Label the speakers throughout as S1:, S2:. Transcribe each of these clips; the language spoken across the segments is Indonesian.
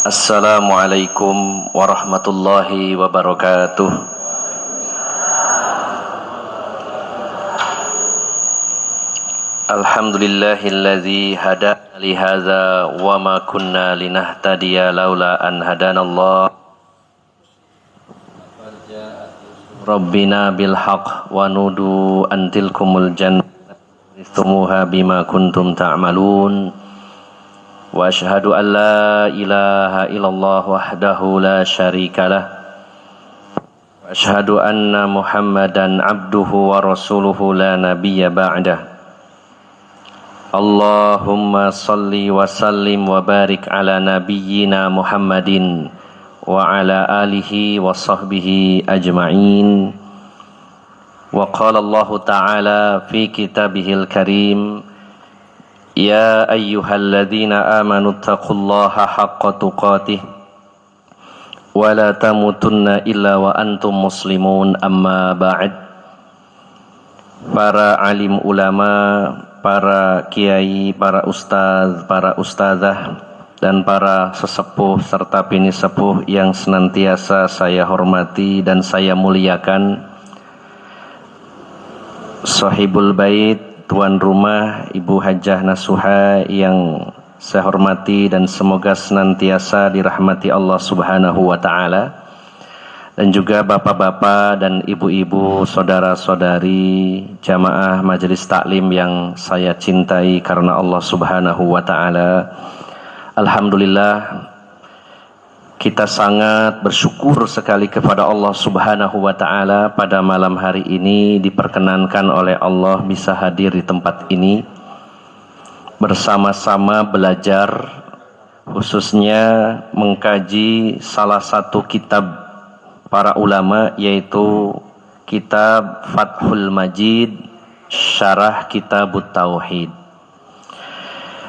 S1: Assalamualaikum warahmatullahi wabarakatuh. Alhamdulillahilladzi hadana li hadza wa ma kunna linahtadiya laula an hadanallah. Rabbina bil haqq wa nudu antilkumul jannata istumuha bima kuntum ta'malun. Wa asyhadu an la ilaha illallah wahdahu la syarika lah. Wa asyhadu anna Muhammadan abduhu wa rasuluhu la nabiyya ba'dah. Allahumma salli wa sallim wa barik ala nabiyyina Muhammadin wa ala alihi wa sahbihi ajma'in. Wa qala Allah ta'ala fi kitabihil karim, ya ayyuhalladzina amanu taqullaha haqqa tuqatih wa la tamutunna illa wa antum muslimun, amma ba'd. Para alim ulama, para kiai, para ustaz, para ustazah, dan para sesepuh serta bini sepuh yang senantiasa saya hormati dan saya muliakan, sahibul bait, tuan rumah Ibu Hajah Nasuha yang saya hormati dan semoga senantiasa dirahmati Allah Subhanahu wa taala, dan juga bapak-bapak dan ibu-ibu, saudara-saudari jamaah majelis taklim yang saya cintai karena Allah Subhanahu wa taala. Alhamdulillah, kita sangat bersyukur sekali kepada Allah Subhanahu wa ta'ala pada malam hari ini diperkenankan oleh Allah bisa hadir di tempat ini bersama-sama belajar, khususnya mengkaji salah satu kitab para ulama, yaitu kitab Fathul Majid Syarah Kitabut Tauhid.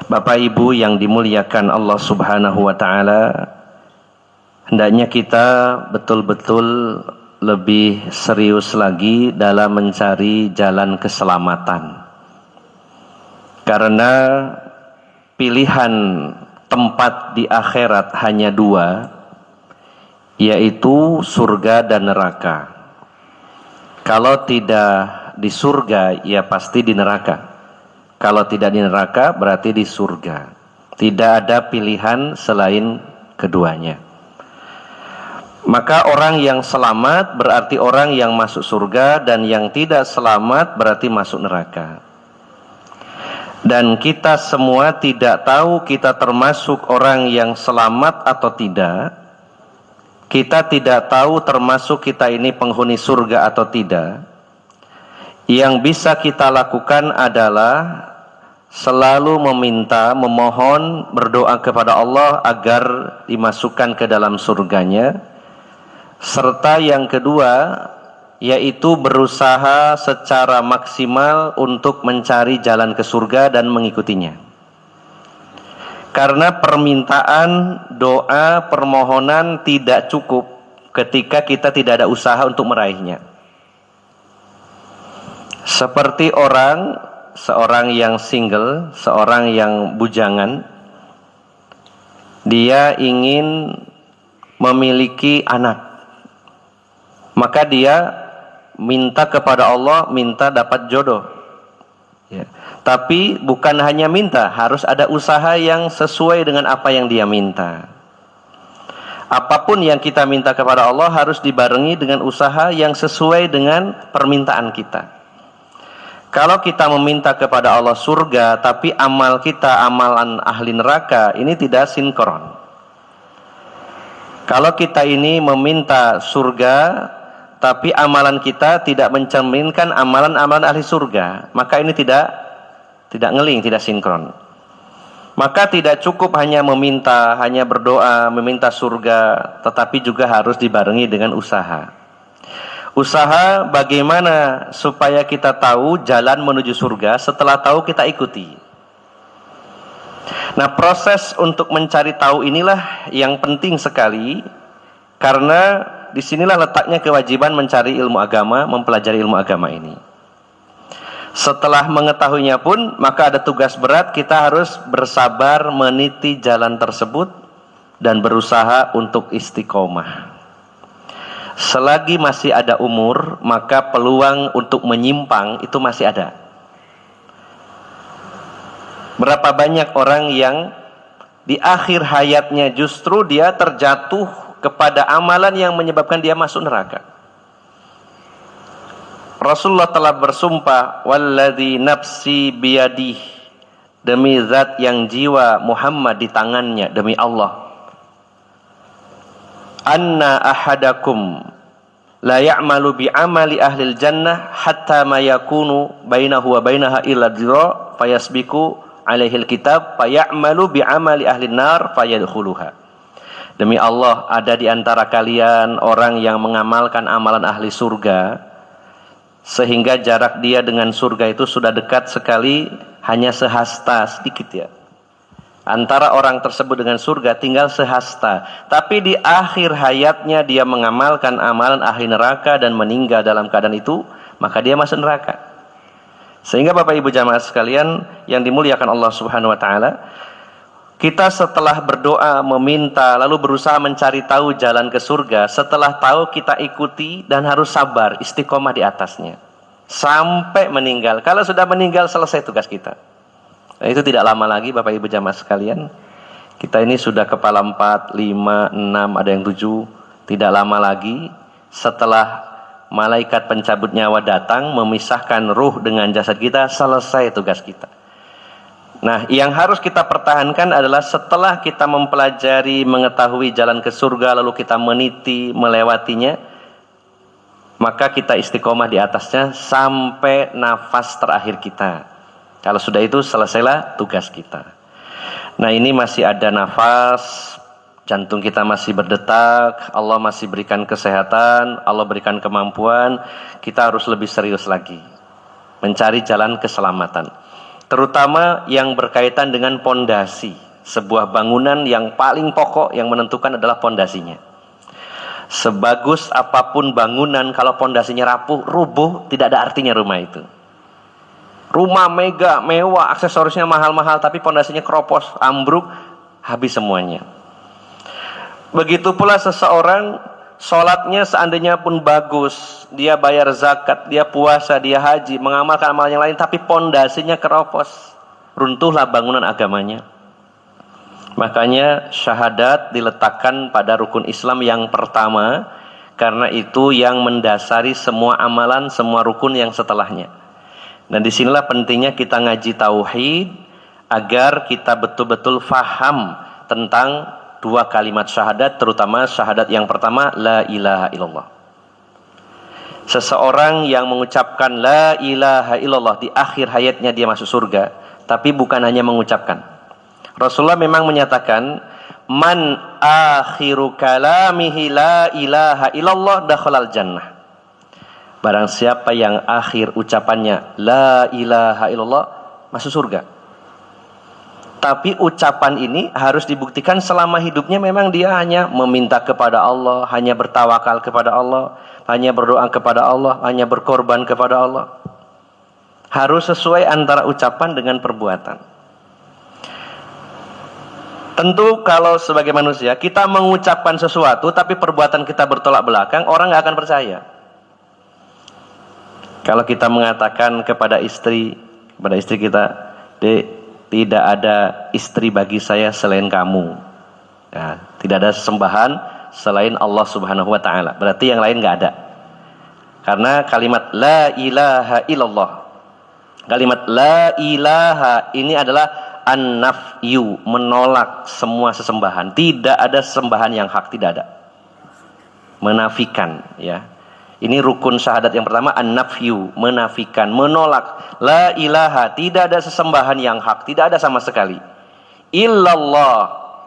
S1: Bapak Ibu yang dimuliakan Allah Subhanahu wa ta'ala, hendaknya kita betul-betul lebih serius lagi dalam mencari jalan keselamatan. Karena pilihan tempat di akhirat hanya dua, yaitu surga dan neraka. Kalau tidak di surga, ya pasti di neraka. Kalau tidak di neraka, berarti di surga. Tidak ada pilihan selain keduanya. Maka orang yang selamat berarti orang yang masuk surga, dan yang tidak selamat berarti masuk neraka. Dan kita semua tidak tahu kita termasuk orang yang selamat atau tidak. Kita tidak tahu termasuk kita ini penghuni surga atau tidak. Yang bisa kita lakukan adalah selalu meminta, memohon, berdoa kepada Allah agar dimasukkan ke dalam surganya. Serta yang kedua, yaitu berusaha secara maksimal untuk mencari jalan ke surga dan mengikutinya. Karena permintaan, doa, permohonan tidak cukup ketika kita tidak ada usaha untuk meraihnya. Seperti seorang yang single, seorang yang bujangan, dia ingin memiliki anak, maka dia minta kepada Allah, minta dapat jodoh. Ya. Tapi bukan hanya minta, harus ada usaha yang sesuai dengan apa yang dia minta. Apapun yang kita minta kepada Allah harus dibarengi dengan usaha yang sesuai dengan permintaan kita. Kalau kita meminta kepada Allah surga, tapi amal kita amalan ahli neraka, ini tidak sinkron. Kalau kita ini meminta surga, tapi amalan kita tidak mencerminkan amalan-amalan ahli surga, maka ini tidak ngeling, tidak sinkron. Maka tidak cukup hanya meminta, hanya berdoa, meminta surga, tetapi juga harus dibarengi dengan usaha. Usaha bagaimana supaya kita tahu jalan menuju surga, setelah tahu kita ikuti. Nah, proses untuk mencari tahu inilah yang penting sekali, karena disinilah letaknya kewajiban mencari ilmu agama, mempelajari ilmu agama ini. Setelah mengetahuinya pun, maka ada tugas berat, kita harus bersabar meniti jalan tersebut dan berusaha untuk istiqomah. Selagi masih ada umur, maka peluang untuk menyimpang itu masih ada. Berapa banyak orang yang di akhir hayatnya justru dia terjatuh kepada amalan yang menyebabkan dia masuk neraka. Rasulullah telah bersumpah, walladzi nafsi biyadih, demi zat yang jiwa Muhammad di tangannya, demi Allah, anna ahadakum la ya'malu bi amali ahlil jannah hatta ma yakunu bainahu wa bainaha illa dhira fayasbiqu alaihil kitab fayamalu bi amali ahlin nar fayadkhuluha. Demi Allah, ada di antara kalian orang yang mengamalkan amalan ahli surga sehingga jarak dia dengan surga itu sudah dekat sekali, hanya sehasta, sedikit ya. Antara orang tersebut dengan surga tinggal sehasta. Tapi di akhir hayatnya dia mengamalkan amalan ahli neraka dan meninggal dalam keadaan itu, maka dia masuk neraka. Sehingga Bapak Ibu jamaah sekalian yang dimuliakan Allah Subhanahu wa taala, kita setelah berdoa, meminta, lalu berusaha mencari tahu jalan ke surga, setelah tahu kita ikuti dan harus sabar, istiqomah di atasnya sampai meninggal. Kalau sudah meninggal, selesai tugas kita. Nah, itu tidak lama lagi Bapak Ibu jamaah sekalian. Kita ini sudah kepala 4, 5, 6, ada yang 7. Tidak lama lagi setelah malaikat pencabut nyawa datang memisahkan ruh dengan jasad kita, selesai tugas kita. Nah, yang harus kita pertahankan adalah setelah kita mempelajari, mengetahui jalan ke surga, lalu kita meniti, melewatinya, maka kita istiqomah di atasnya sampai nafas terakhir kita. Kalau sudah itu, selesailah tugas kita. Nah, ini masih ada nafas, jantung kita masih berdetak, Allah masih berikan kesehatan, Allah berikan kemampuan, kita harus lebih serius lagi mencari jalan keselamatan. Terutama yang berkaitan dengan pondasi. Sebuah bangunan yang paling pokok yang menentukan adalah pondasinya. Sebagus apapun bangunan, kalau pondasinya rapuh, rubuh, tidak ada artinya rumah itu. Rumah mega, mewah, aksesorisnya mahal-mahal, tapi pondasinya keropos, ambruk, habis semuanya. Begitu pula seseorang, sholatnya seandainya pun bagus, dia bayar zakat, dia puasa, dia haji, mengamalkan amalan yang lain, tapi pondasinya keropos, runtuhlah bangunan agamanya. Makanya syahadat diletakkan pada rukun Islam yang pertama, karena itu yang mendasari semua amalan, semua rukun yang setelahnya. Dan disinilah pentingnya kita ngaji tauhid agar kita betul-betul faham tentang dua kalimat syahadat, terutama syahadat yang pertama, la ilaha illallah. Seseorang yang mengucapkan la ilaha illallah di akhir hayatnya dia masuk surga, tapi bukan hanya mengucapkan. Rasulullah memang menyatakan, man akhiru kalamihi la ilaha illallah dakhalal jannah. Barang siapa yang akhir ucapannya la ilaha illallah, masuk surga. Tapi ucapan ini harus dibuktikan selama hidupnya memang dia hanya meminta kepada Allah, hanya bertawakal kepada Allah, hanya berdoa kepada Allah, hanya berkorban kepada Allah. Harus sesuai antara ucapan dengan perbuatan. Tentu kalau sebagai manusia kita mengucapkan sesuatu tapi perbuatan kita bertolak belakang, orang nggak akan percaya. Kalau kita mengatakan kepada istri kita, Dek, tidak ada istri bagi saya selain kamu. Ya, tidak ada sembahan selain Allah Subhanahu wa taala. Berarti yang lain nggak ada. Karena kalimat la ilaha illallah, kalimat la ilaha ini adalah an-nafyu, menolak semua sesembahan. Tidak ada sesembahan yang hak, tidak ada. Menafikan, ya. Ini rukun syahadat yang pertama, an-nafyu, menafikan, menolak. La ilaha, tidak ada sesembahan yang hak, tidak ada sama sekali. Illallah,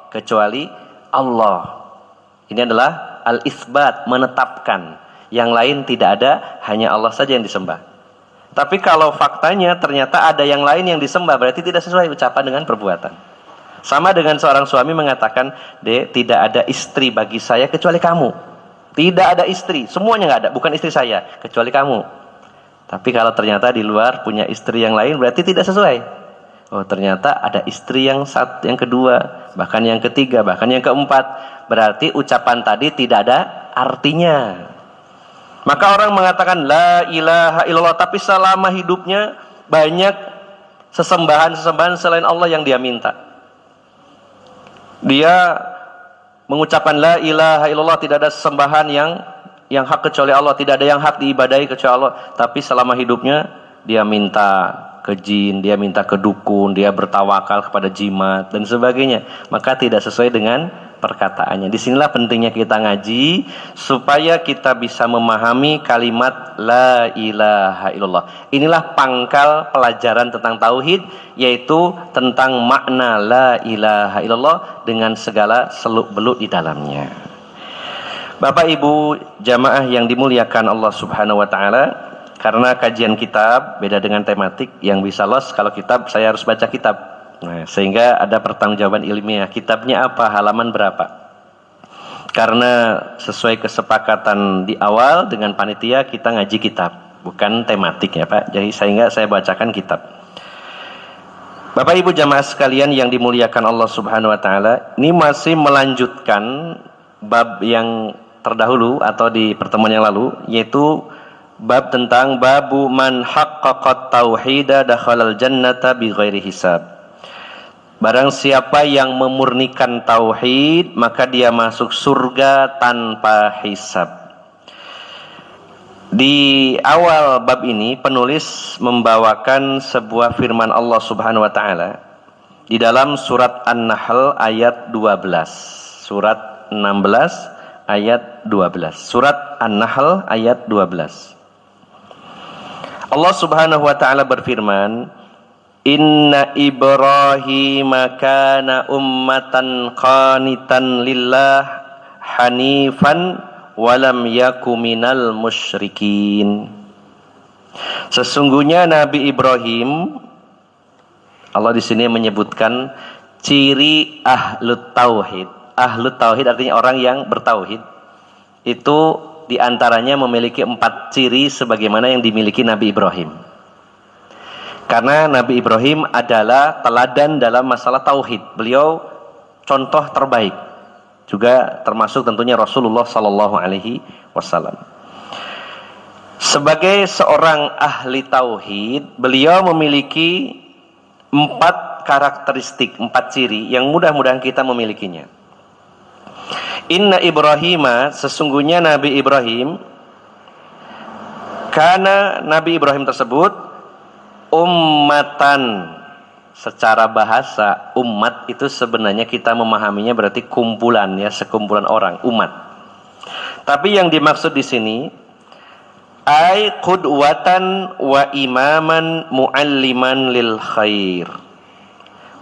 S1: kecuali Allah. Ini adalah al-isbat, menetapkan. Yang lain tidak ada, hanya Allah saja yang disembah. Tapi kalau faktanya ternyata ada yang lain yang disembah, berarti tidak sesuai ucapan dengan perbuatan. Sama dengan seorang suami mengatakan, Dek, tidak ada istri bagi saya kecuali kamu. Tidak ada istri, semuanya nggak ada, bukan istri saya, kecuali kamu. Tapi kalau ternyata di luar punya istri yang lain, berarti tidak sesuai. Oh, ternyata ada istri yang yang kedua, bahkan yang ketiga, bahkan yang keempat. Berarti ucapan tadi tidak ada artinya. Maka orang mengatakan la ilaha illallah, tapi selama hidupnya banyak sesembahan-sesembahan selain Allah yang dia minta. Dia mengucapkan la ilaha illallah, tidak ada sesembahan yang hak kecuali Allah, tidak ada yang hak diibadahi kecuali Allah, tapi selama hidupnya dia minta ke jin, dia minta ke dukun, dia bertawakal kepada jimat dan sebagainya, maka tidak sesuai dengan perkataannya. Disinilah pentingnya kita ngaji supaya kita bisa memahami kalimat la ilaha illallah. Inilah pangkal pelajaran tentang tauhid, yaitu tentang makna la ilaha illallah dengan segala seluk-beluk di dalamnya. Bapak Ibu jamaah yang dimuliakan Allah Subhanahu wa taala, karena kajian kitab beda dengan tematik, yang bisa los kalau kitab saya harus baca kitab. Nah, sehingga ada pertanggungjawaban ilmiah. Kitabnya apa? Halaman berapa? Karena sesuai kesepakatan di awal dengan panitia, kita ngaji kitab, bukan tematik ya Pak. Jadi sehingga saya bacakan kitab. Bapak Ibu jamaah sekalian yang dimuliakan Allah Subhanahu wa taala, ini masih melanjutkan bab yang terdahulu atau di pertemuan yang lalu, yaitu bab tentang babu man haqqaqat tauhida dakhalal jannata bighairi hisab. Barang siapa yang memurnikan tauhid, maka dia masuk surga tanpa hisab. Di awal bab ini penulis membawakan sebuah firman Allah Subhanahu wa taala di dalam surat An-Nahl ayat 12. Surat 16 ayat 12. Surat An-Nahl ayat 12. Allah Subhanahu wa taala berfirman, "Inna Ibrahim kana ummatan qanitan lillah hanifan wa lam yaku minal musyrikin." Sesungguhnya Nabi Ibrahim, Allah di sini menyebutkan ciri ahlut tauhid. Ahlut tauhid artinya orang yang bertauhid. Itu di antaranya memiliki 4 ciri sebagaimana yang dimiliki Nabi Ibrahim. Karena Nabi Ibrahim adalah teladan dalam masalah tauhid. Beliau contoh terbaik. Juga termasuk tentunya Rasulullah sallallahu alaihi wasallam. Sebagai seorang ahli tauhid, beliau memiliki 4 karakteristik, 4 ciri yang mudah-mudahan kita memilikinya. Inna Ibrahima, sesungguhnya Nabi Ibrahim, karena Nabi Ibrahim tersebut ummatan. Secara bahasa umat itu sebenarnya kita memahaminya berarti kumpulan ya, sekumpulan orang, umat. Tapi yang dimaksud di sini ai qudwatan wa imaman mualliman lil khair.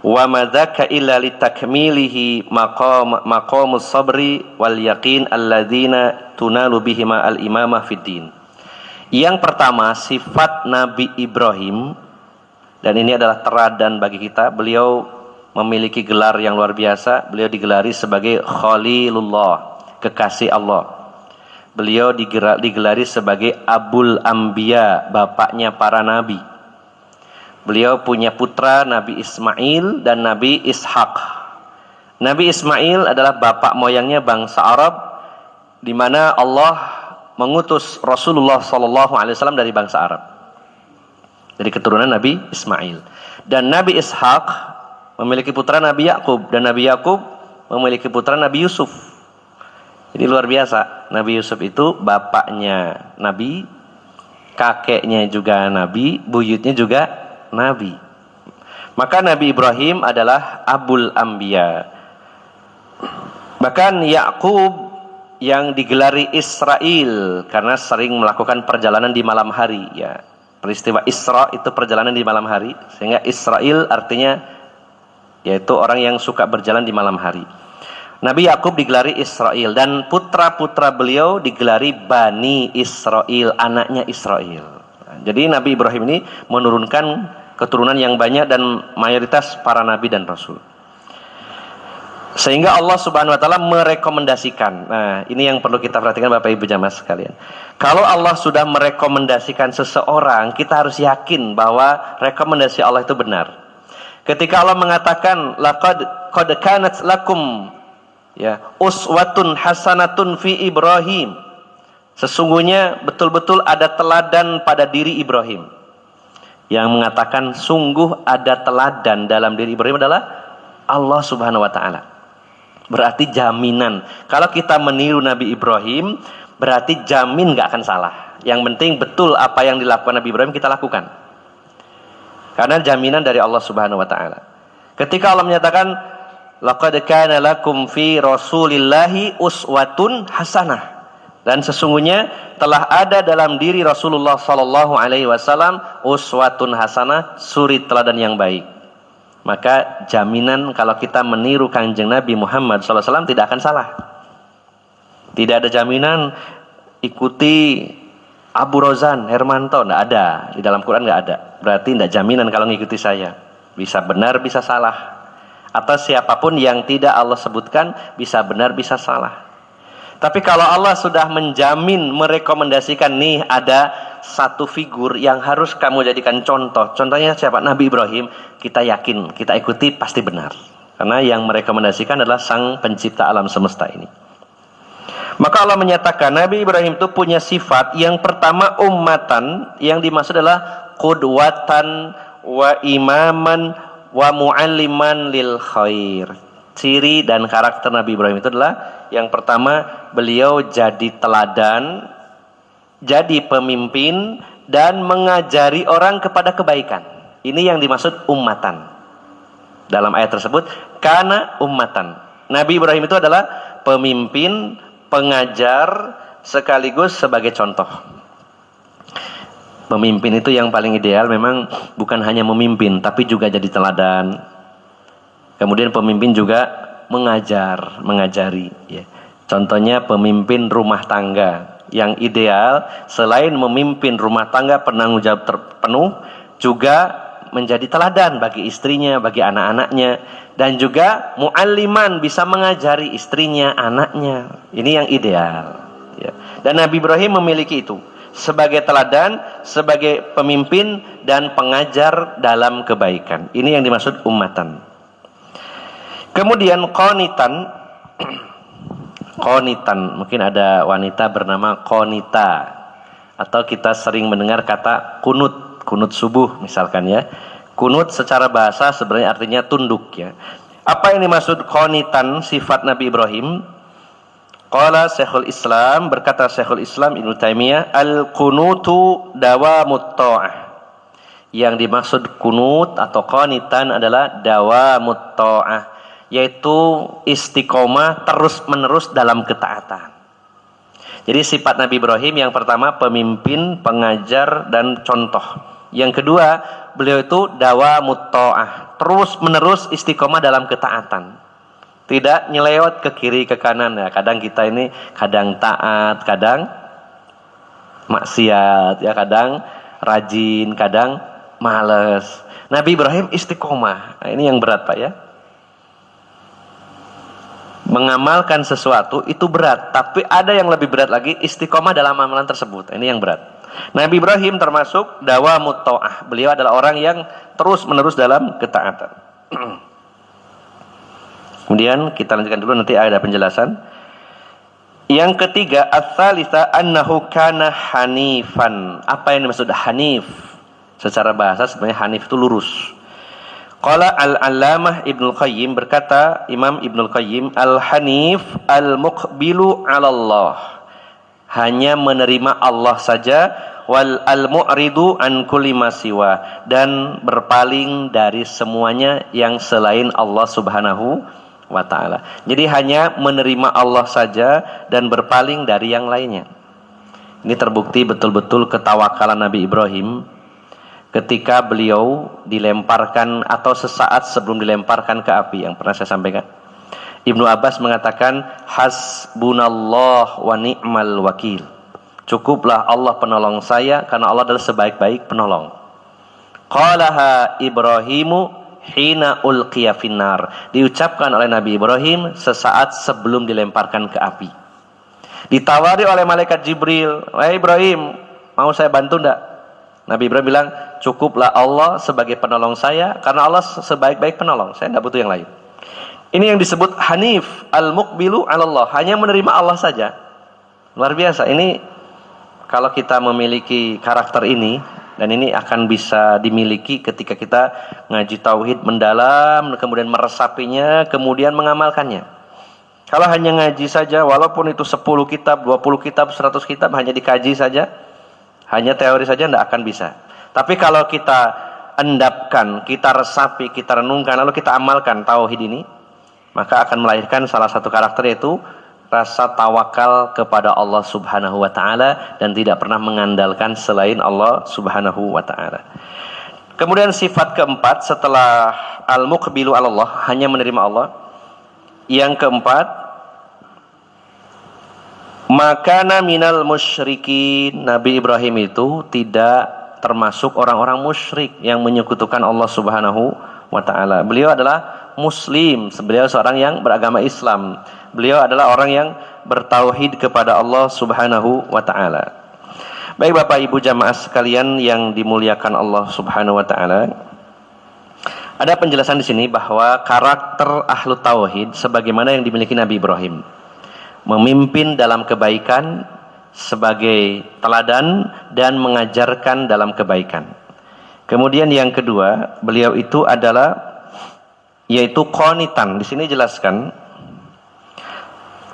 S1: Wa madzaka illa litakmilihi maqamus sabri wal yaqin alladzina tunalu bihima al imamah fid din. Yang pertama, sifat Nabi Ibrahim, dan ini adalah teladan bagi kita. Beliau memiliki gelar yang luar biasa. Beliau digelari sebagai Khalilullah, kekasih Allah. Beliau digelari sebagai Abul Anbiya, bapaknya para nabi. Beliau punya putra Nabi Ismail dan Nabi Ishak. Nabi Ismail adalah bapak moyangnya bangsa Arab, di mana Allah mengutus Rasulullah SAW dari bangsa Arab, dari keturunan Nabi Ismail. Dan Nabi Ishak memiliki putra Nabi Yakub, dan Nabi Yakub memiliki putra Nabi Yusuf. Jadi luar biasa. Nabi Yusuf itu bapaknya Nabi, kakeknya juga Nabi, buyutnya juga Nabi. Maka Nabi Ibrahim adalah Abul Anbiya. Bahkan Yakub yang digelari Israel karena sering melakukan perjalanan di malam hari ya. Peristiwa Isra itu perjalanan di malam hari, sehingga Israel artinya yaitu orang yang suka berjalan di malam hari. Nabi Yakub digelari Israel, dan putra-putra beliau digelari Bani Israel, anaknya Israel. Jadi Nabi Ibrahim ini menurunkan keturunan yang banyak dan mayoritas para nabi dan rasul. Sehingga Allah Subhanahu wa taala merekomendasikan. Nah, ini yang perlu kita perhatikan Bapak Ibu jamaah sekalian. Kalau Allah sudah merekomendasikan seseorang, kita harus yakin bahwa rekomendasi Allah itu benar. Ketika Allah mengatakan laqad qad kanat lakum ya uswatun hasanatun fi Ibrahim, sesungguhnya betul-betul ada teladan pada diri Ibrahim. Yang mengatakan sungguh ada teladan dalam diri Ibrahim adalah Allah Subhanahu wa taala. Berarti jaminan. Kalau kita meniru Nabi Ibrahim, berarti jamin gak akan salah. Yang penting betul apa yang dilakukan Nabi Ibrahim kita lakukan. Karena jaminan dari Allah Subhanahu wa taala. Ketika Allah menyatakan laqad kana lakum fi Rasulillahi uswatun hasanah. Dan sesungguhnya telah ada dalam diri Rasulullah sallallahu alaihi wasallam uswatun hasanah, suri teladan yang baik. Maka jaminan kalau kita meniru Kanjeng Nabi Muhammad sallallahu alaihi wasallam tidak akan salah. Tidak ada jaminan ikuti Abu Rozan, Hermanto, tidak ada. Di dalam Quran tidak ada. Berarti tidak jaminan kalau mengikuti saya. Bisa benar, bisa salah. Atau siapapun yang tidak Allah sebutkan, bisa benar, bisa salah. Tapi kalau Allah sudah menjamin, merekomendasikan, nih ada satu figur yang harus kamu jadikan contoh. Contohnya siapa? Nabi Ibrahim. Kita yakin, kita ikuti pasti benar. Karena yang merekomendasikan adalah Sang Pencipta alam semesta ini. Maka Allah menyatakan Nabi Ibrahim itu punya sifat yang pertama ummatan, yang dimaksud adalah qudwatan wa imaman wa mualliman lil khair. Ciri dan karakter Nabi Ibrahim itu adalah yang pertama beliau jadi teladan, jadi pemimpin dan mengajari orang kepada kebaikan. Ini yang dimaksud ummatan. Dalam ayat tersebut kana ummatan. Nabi Ibrahim itu adalah pemimpin, pengajar sekaligus sebagai contoh. Pemimpin itu yang paling ideal memang bukan hanya memimpin tapi juga jadi teladan. Kemudian pemimpin juga mengajar, mengajari ya. Contohnya pemimpin rumah tangga yang ideal selain memimpin rumah tangga penanggung jawab terpenuh juga menjadi teladan bagi istrinya, bagi anak-anaknya, dan juga mualliman bisa mengajari istrinya, anaknya. Ini yang ideal ya. Dan Nabi Ibrahim memiliki itu sebagai teladan, sebagai pemimpin dan pengajar dalam kebaikan. Ini yang dimaksud ummatan. Kemudian qanitan, mungkin ada wanita bernama qanita, atau kita sering mendengar kata kunut subuh misalkan ya. Kunut secara bahasa sebenarnya artinya tunduk ya. Apa yang dimaksud qanitan sifat Nabi Ibrahim? Qala Syekhul Islam, berkata Syekhul Islam Ibnu Taimiyah, al-qunutu dawamut ta'ah. Yang dimaksud kunut atau qanitan adalah dawamut ta'ah, yaitu istiqomah terus-menerus dalam ketaatan. Jadi sifat Nabi Ibrahim yang pertama pemimpin, pengajar dan contoh. Yang kedua, beliau itu dawamut ta'ah, terus-menerus istiqomah dalam ketaatan. Tidak nyelewat ke kiri ke kanan ya. Kadang kita ini kadang taat, kadang maksiat ya, kadang rajin, kadang malas. Nabi Ibrahim istiqomah. Nah, ini yang berat Pak ya. Mengamalkan sesuatu itu berat, tapi ada yang lebih berat lagi, istiqomah dalam amalan tersebut. Ini yang berat. Nabi Ibrahim termasuk dawamut ta'ah. Beliau adalah orang yang terus-menerus dalam ketaatan. Kemudian kita lanjutkan dulu, nanti ada penjelasan. Yang ketiga, ats-tsalitsah annahu kana hanifan. Apa yang dimaksud hanif? Secara bahasa sebenarnya hanif itu lurus. Qala al-Allamah Ibnu Qayyim, berkata Imam Ibnu Qayyim, al-hanif al-muqbilu 'ala Allah. Hanya menerima Allah saja, wal al-mu'ridu an kulli ma siwa, dan berpaling dari semuanya yang selain Allah Subhanahu wa ta'ala. Jadi hanya menerima Allah saja dan berpaling dari yang lainnya. Ini terbukti betul-betul ketawakalan Nabi Ibrahim ketika beliau dilemparkan atau sesaat sebelum dilemparkan ke api, yang pernah saya sampaikan. Ibnu Abbas mengatakan hasbunallah wa ni'mal wakil. Cukuplah Allah penolong saya karena Allah adalah sebaik-baik penolong. Qalaha Ibrahimu hina ulqiya finnar, diucapkan oleh Nabi Ibrahim sesaat sebelum dilemparkan ke api. Ditawari oleh malaikat Jibril, "Wahai Ibrahim, mau saya bantu enggak?" Nabi Ibrahim bilang, cukuplah Allah sebagai penolong saya, karena Allah sebaik-baik penolong, saya tidak butuh yang lain. Ini yang disebut Hanif, al-muqbilu 'ala Allah, hanya menerima Allah saja. Luar biasa. Ini kalau kita memiliki karakter ini, dan ini akan bisa dimiliki ketika kita ngaji tauhid mendalam, kemudian meresapinya, kemudian mengamalkannya. Kalau hanya ngaji saja, walaupun itu 10 kitab, 20 kitab, 100 kitab, hanya dikaji saja, hanya teori saja, tidak akan bisa. Tapi kalau kita endapkan, kita resapi, kita renungkan, lalu kita amalkan tauhid ini, maka akan melahirkan salah satu karakter, yaitu rasa tawakal kepada Allah Subhanahu wa ta'ala, dan tidak pernah mengandalkan selain Allah Subhanahu wa ta'ala. Kemudian sifat keempat setelah al-muqbilu 'ala Allah, hanya menerima Allah. Yang keempat, makana minal musyrikin. Nabi Ibrahim itu tidak termasuk orang-orang musyrik yang menyekutukan Allah Subhanahu wa ta'ala. Beliau adalah muslim, beliau seorang yang beragama Islam. Beliau adalah orang yang bertauhid kepada Allah Subhanahu wa ta'ala. Baik Bapak Ibu jamaah sekalian yang dimuliakan Allah Subhanahu wa ta'ala, ada penjelasan di sini bahwa karakter ahlu tauhid sebagaimana yang dimiliki Nabi Ibrahim, memimpin dalam kebaikan sebagai teladan dan mengajarkan dalam kebaikan. Kemudian yang kedua, beliau itu adalah yaitu qanitan. Di sini jelaskan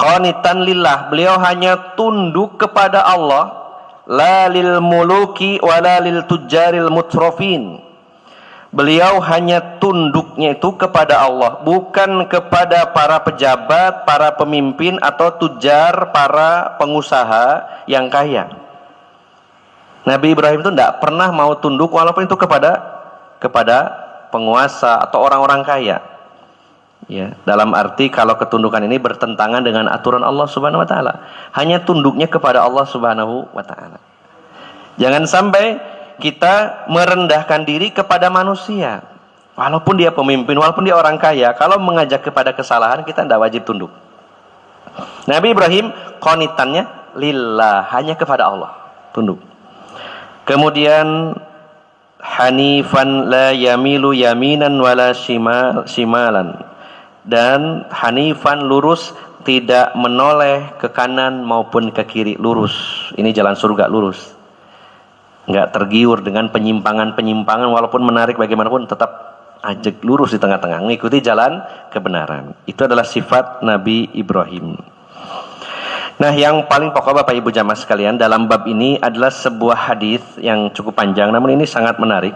S1: qanitan lillah, beliau hanya tunduk kepada Allah, la lil muluki wala lil tujjaril mutrafin. Beliau hanya tunduknya itu kepada Allah, bukan kepada para pejabat, para pemimpin atau tujar, para pengusaha yang kaya. Nabi Ibrahim itu tidak pernah mau tunduk walaupun itu kepada penguasa atau orang-orang kaya. Ya, dalam arti kalau ketundukan ini bertentangan dengan aturan Allah Subhanahu wa ta'ala. Hanya tunduknya kepada Allah Subhanahu wa ta'ala. Jangan sampai kita merendahkan diri kepada manusia, walaupun dia pemimpin, walaupun dia orang kaya. Kalau mengajak kepada kesalahan, kita tidak wajib tunduk. Nabi Ibrahim qanitannya lillah, hanya kepada Allah tunduk. Kemudian hanifan la yamilu yaminan wala shimalan, dan hanifan lurus, tidak menoleh ke kanan maupun ke kiri, lurus. Ini jalan surga, lurus. Enggak tergiur dengan penyimpangan-penyimpangan, walaupun menarik bagaimanapun tetap ajak lurus di tengah-tengah, mengikuti jalan kebenaran. Itu adalah sifat Nabi Ibrahim. Nah, yang paling pokok Bapak Ibu jamaah sekalian dalam bab ini adalah sebuah hadis yang cukup panjang, namun ini sangat menarik.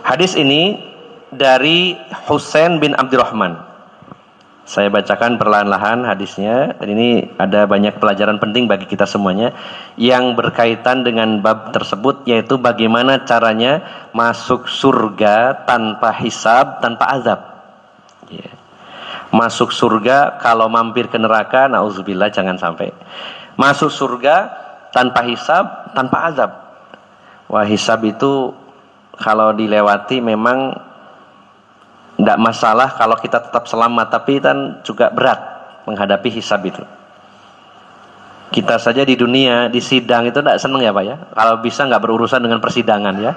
S1: Hadis ini dari Husain bin Abdurrahman. Saya bacakan perlahan-lahan hadisnya, dan ini ada banyak pelajaran penting bagi kita semuanya yang berkaitan dengan bab tersebut, yaitu bagaimana caranya masuk surga tanpa hisab, tanpa azab. Ya. Masuk surga, kalau mampir ke neraka, na'udzubillah, jangan sampai. Masuk surga tanpa hisab, tanpa azab. Wah, hisab itu kalau dilewati memang tidak masalah kalau kita tetap selamat, tapi kan juga berat menghadapi hisab itu. Kita saja di dunia, di sidang itu tidak senang ya Pak ya, kalau bisa nggak berurusan dengan persidangan ya.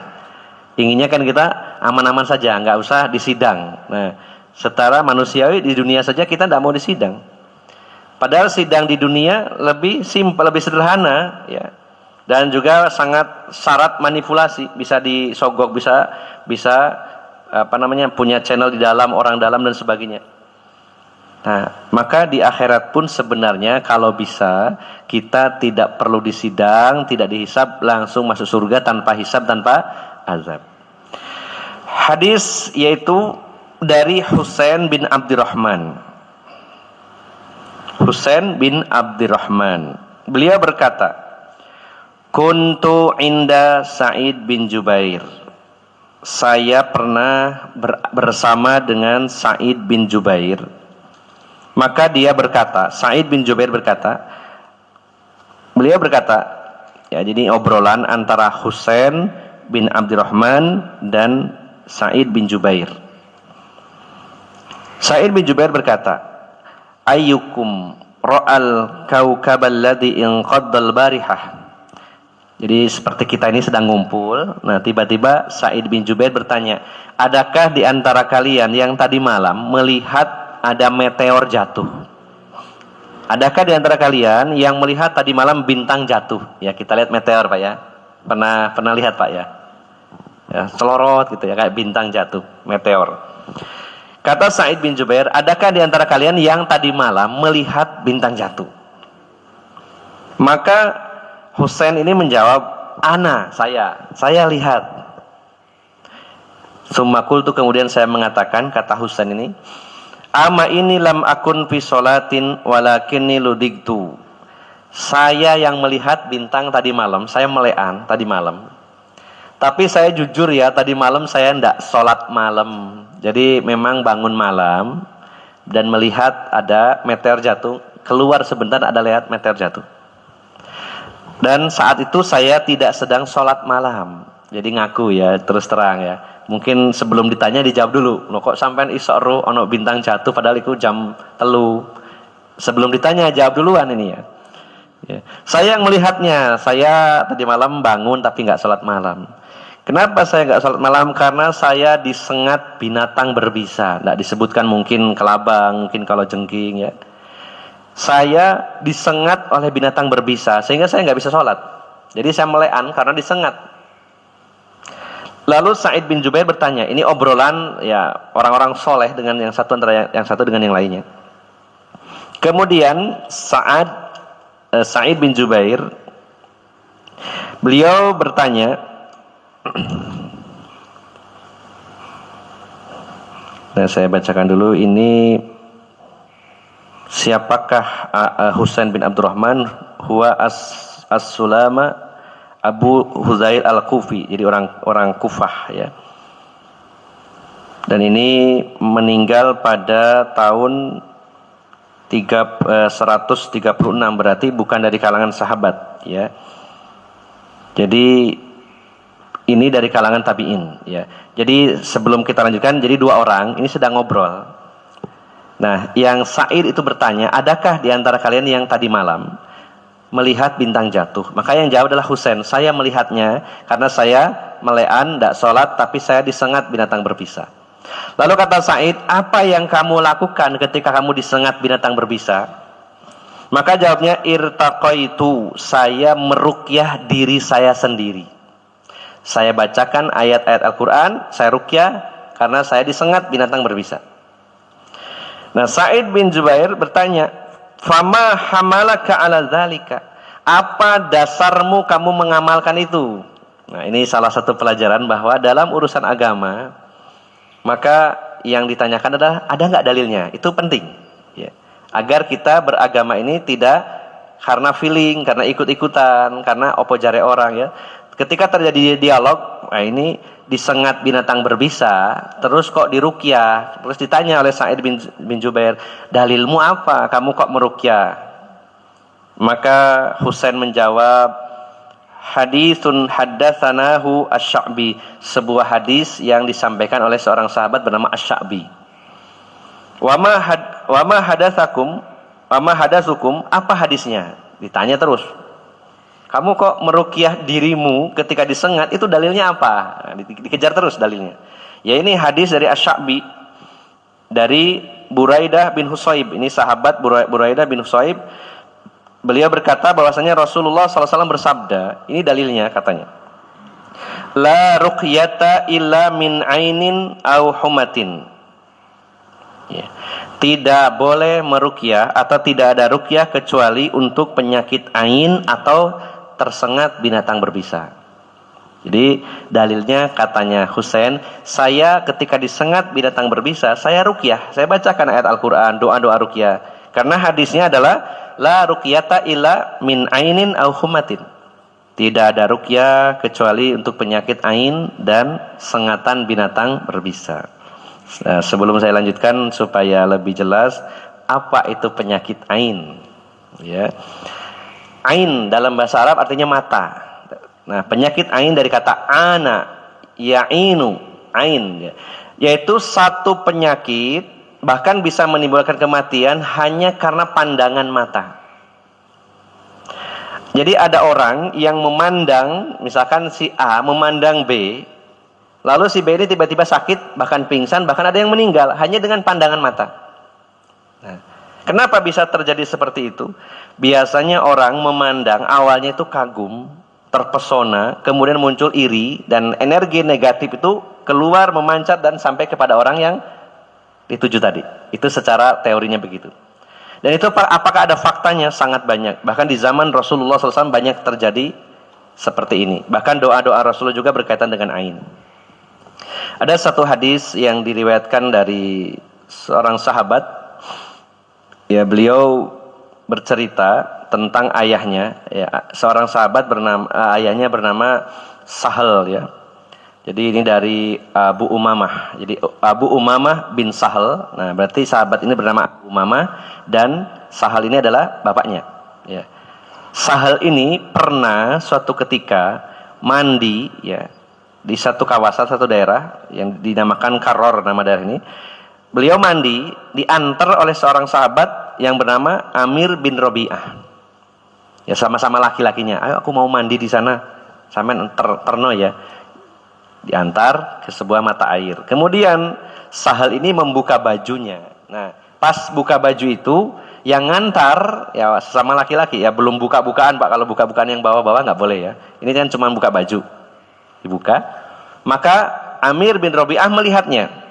S1: Inginnya kan kita aman-aman saja, nggak usah disidang. Nah, setara manusiawi di dunia saja kita tidak mau disidang. Padahal sidang di dunia lebih simpel, lebih sederhana ya, dan juga sangat syarat manipulasi, bisa disogok, bisa punya channel di dalam, orang dalam dan sebagainya. Nah, maka di akhirat pun sebenarnya kalau bisa kita tidak perlu disidang, tidak dihisab, langsung masuk surga tanpa hisab, tanpa azab. Hadis yaitu dari Husain bin Abdurrahman. Husain bin Abdurrahman, beliau berkata, kuntu inda Sa'id bin Jubair. Saya pernah bersama dengan Sa'id bin Jubair. Maka dia berkata, Sa'id bin Jubair berkata, beliau berkata, ya, jadi obrolan antara Husain bin Abdurrahman dan Sa'id bin Jubair. Sa'id bin Jubair berkata, ayyukum ra'al kawkabal ladhi inqaddal barihah. Jadi seperti kita ini sedang ngumpul, nah tiba-tiba Sa'id bin Jubair bertanya, adakah di antara kalian yang tadi malam melihat ada meteor jatuh? Adakah di antara kalian yang melihat tadi malam bintang jatuh? Ya, kita lihat meteor Pak ya. Pernah lihat Pak ya? Ya, selorot gitu ya, kayak bintang jatuh, meteor. Kata Sa'id bin Jubair, adakah di antara kalian yang tadi malam melihat bintang jatuh? Maka Husain ini menjawab, saya lihat. Summa qultu, kemudian saya mengatakan, kata Husain ini, ama ini lam akun fi sholatin walakinni ludigtu. Saya yang melihat bintang tadi malam, saya melean tadi malam. Tapi saya jujur ya, tadi malam saya tidak sholat malam. Jadi memang bangun malam dan melihat ada meteor jatuh. Keluar sebentar ada lihat meteor jatuh. Dan saat itu saya tidak sedang sholat malam. Jadi ngaku ya, terus terang ya. Mungkin sebelum ditanya dijawab dulu. Loh kok sampean isok ro ono bintang jatuh padahal itu jam 3. Sebelum ditanya jawab duluan ini ya. Ya. Saya yang melihatnya. Saya tadi malam bangun tapi nggak sholat malam. Kenapa saya nggak sholat malam? Karena saya disengat binatang berbisa. Nggak disebutkan mungkin kelabang, mungkin kalajengking ya. Saya disengat oleh binatang berbisa sehingga saya nggak bisa sholat. Jadi saya melean karena disengat. Lalu Sa'id bin Jubair bertanya, ini obrolan ya orang-orang soleh dengan yang satu antara yang satu dengan yang lainnya. Kemudian Sa'id bin Jubair beliau bertanya, nah saya bacakan dulu ini. Siapakah Husain bin Abdurrahman? Huwa as-Sulama Abu Huzail al-Kufi. Jadi orang Kufah ya. Dan ini meninggal pada tahun 136, berarti bukan dari kalangan sahabat ya. Jadi ini dari kalangan tabi'in ya. Jadi sebelum kita lanjutkan, jadi dua orang ini sedang ngobrol. Nah, yang Sa'id itu bertanya, adakah di antara kalian yang tadi malam melihat bintang jatuh? Maka yang jawab adalah Husain. Saya melihatnya karena saya melean, tidak sholat, tapi saya disengat binatang berbisa. Lalu kata Sa'id, apa yang kamu lakukan ketika kamu disengat binatang berbisa? Maka jawabnya, irtaqaitu, saya meruqyah diri saya sendiri. Saya bacakan ayat-ayat Al-Quran, saya ruqyah karena saya disengat binatang berbisa. Nah, Sa'id bin Jubair bertanya, fama hamalaka ala dzalika? Apa dasarmu kamu mengamalkan itu? Nah, ini salah satu pelajaran bahwa dalam urusan agama, maka yang ditanyakan adalah ada nggak dalilnya? Itu penting, ya. Agar kita beragama ini tidak karena feeling, karena ikut-ikutan, karena opo jare orang ya. Ketika terjadi dialog, nah ini disengat binatang berbisa, terus kok diruqyah, terus ditanya oleh Sa'id bin Jubair, dalilmu apa? Kamu kok meruqyah? Maka Husain menjawab, haditsun haddatsanahu asy-Sya'bi, sebuah hadis yang disampaikan oleh seorang sahabat bernama asy-Sya'bi. Wa ma hadatsakum, wa ma hadatsukum, apa hadisnya? Ditanya terus. Kamu kok meruqyah dirimu ketika disengat, itu dalilnya apa? Nah, dikejar terus dalilnya. Ya ini hadis dari asy-Sya'bi dari Buraidah bin Husayb. Ini sahabat Buraidah bin Husayb. Beliau berkata bahwasanya Rasulullah SAW bersabda, ini dalilnya katanya. La ruqyata illa min ainin au humatin. Ya. Tidak boleh meruqyah atau tidak ada ruqyah kecuali untuk penyakit ain atau tersengat binatang berbisa. Jadi dalilnya katanya Husain, saya ketika disengat binatang berbisa, saya ruqyah, saya bacakan ayat Al-Quran, doa-doa ruqyah. Karena hadisnya adalah la ruqyata illa min ainin au humatin. Tidak ada ruqyah kecuali untuk penyakit ain dan sengatan binatang berbisa. Nah, sebelum saya lanjutkan supaya lebih jelas apa itu penyakit ain, ya. Ain dalam bahasa Arab artinya mata. Nah, penyakit ain dari kata ana, ya'inu, ain, ya. Yaitu satu penyakit bahkan bisa menimbulkan kematian hanya karena pandangan mata. Jadi ada orang yang memandang, misalkan si A memandang B, lalu si B ini tiba-tiba sakit, bahkan pingsan, bahkan ada yang meninggal hanya dengan pandangan mata. Nah, kenapa bisa terjadi seperti itu? Biasanya orang memandang awalnya itu kagum, terpesona, kemudian muncul iri, dan energi negatif itu keluar memancat dan sampai kepada orang yang dituju tadi. Itu secara teorinya begitu. Dan itu apakah ada faktanya? Sangat banyak. Bahkan di zaman Rasulullah SAW banyak terjadi seperti ini. Bahkan doa-doa Rasulullah juga berkaitan dengan ain. Ada satu hadis yang diriwayatkan dari seorang sahabat. Ya, beliau bercerita tentang ayahnya. Ya, seorang sahabat ayahnya bernama Sahal, ya. Jadi ini dari Abu Umamah. Jadi Abu Umamah bin Sahal. Nah, berarti sahabat ini bernama Abu Umamah dan Sahal ini adalah bapaknya. Ya. Sahal ini pernah suatu ketika mandi, ya, di satu kawasan, satu daerah yang dinamakan Karor, nama daerah ini. Beliau mandi diantar oleh seorang sahabat yang bernama Amir bin Robi'ah. Ya, sama-sama laki-lakinya. Ayo, aku mau mandi di sana. Sampean terno ya. Diantar ke sebuah mata air. Kemudian Sahal ini membuka bajunya. Nah, pas buka baju itu, yang ngantar ya sesama laki-laki, ya belum buka-bukaan Pak. Kalau buka-bukaan yang bawah-bawah nggak boleh ya. Ini kan cuma buka baju. Dibuka. Maka Amir bin Robi'ah melihatnya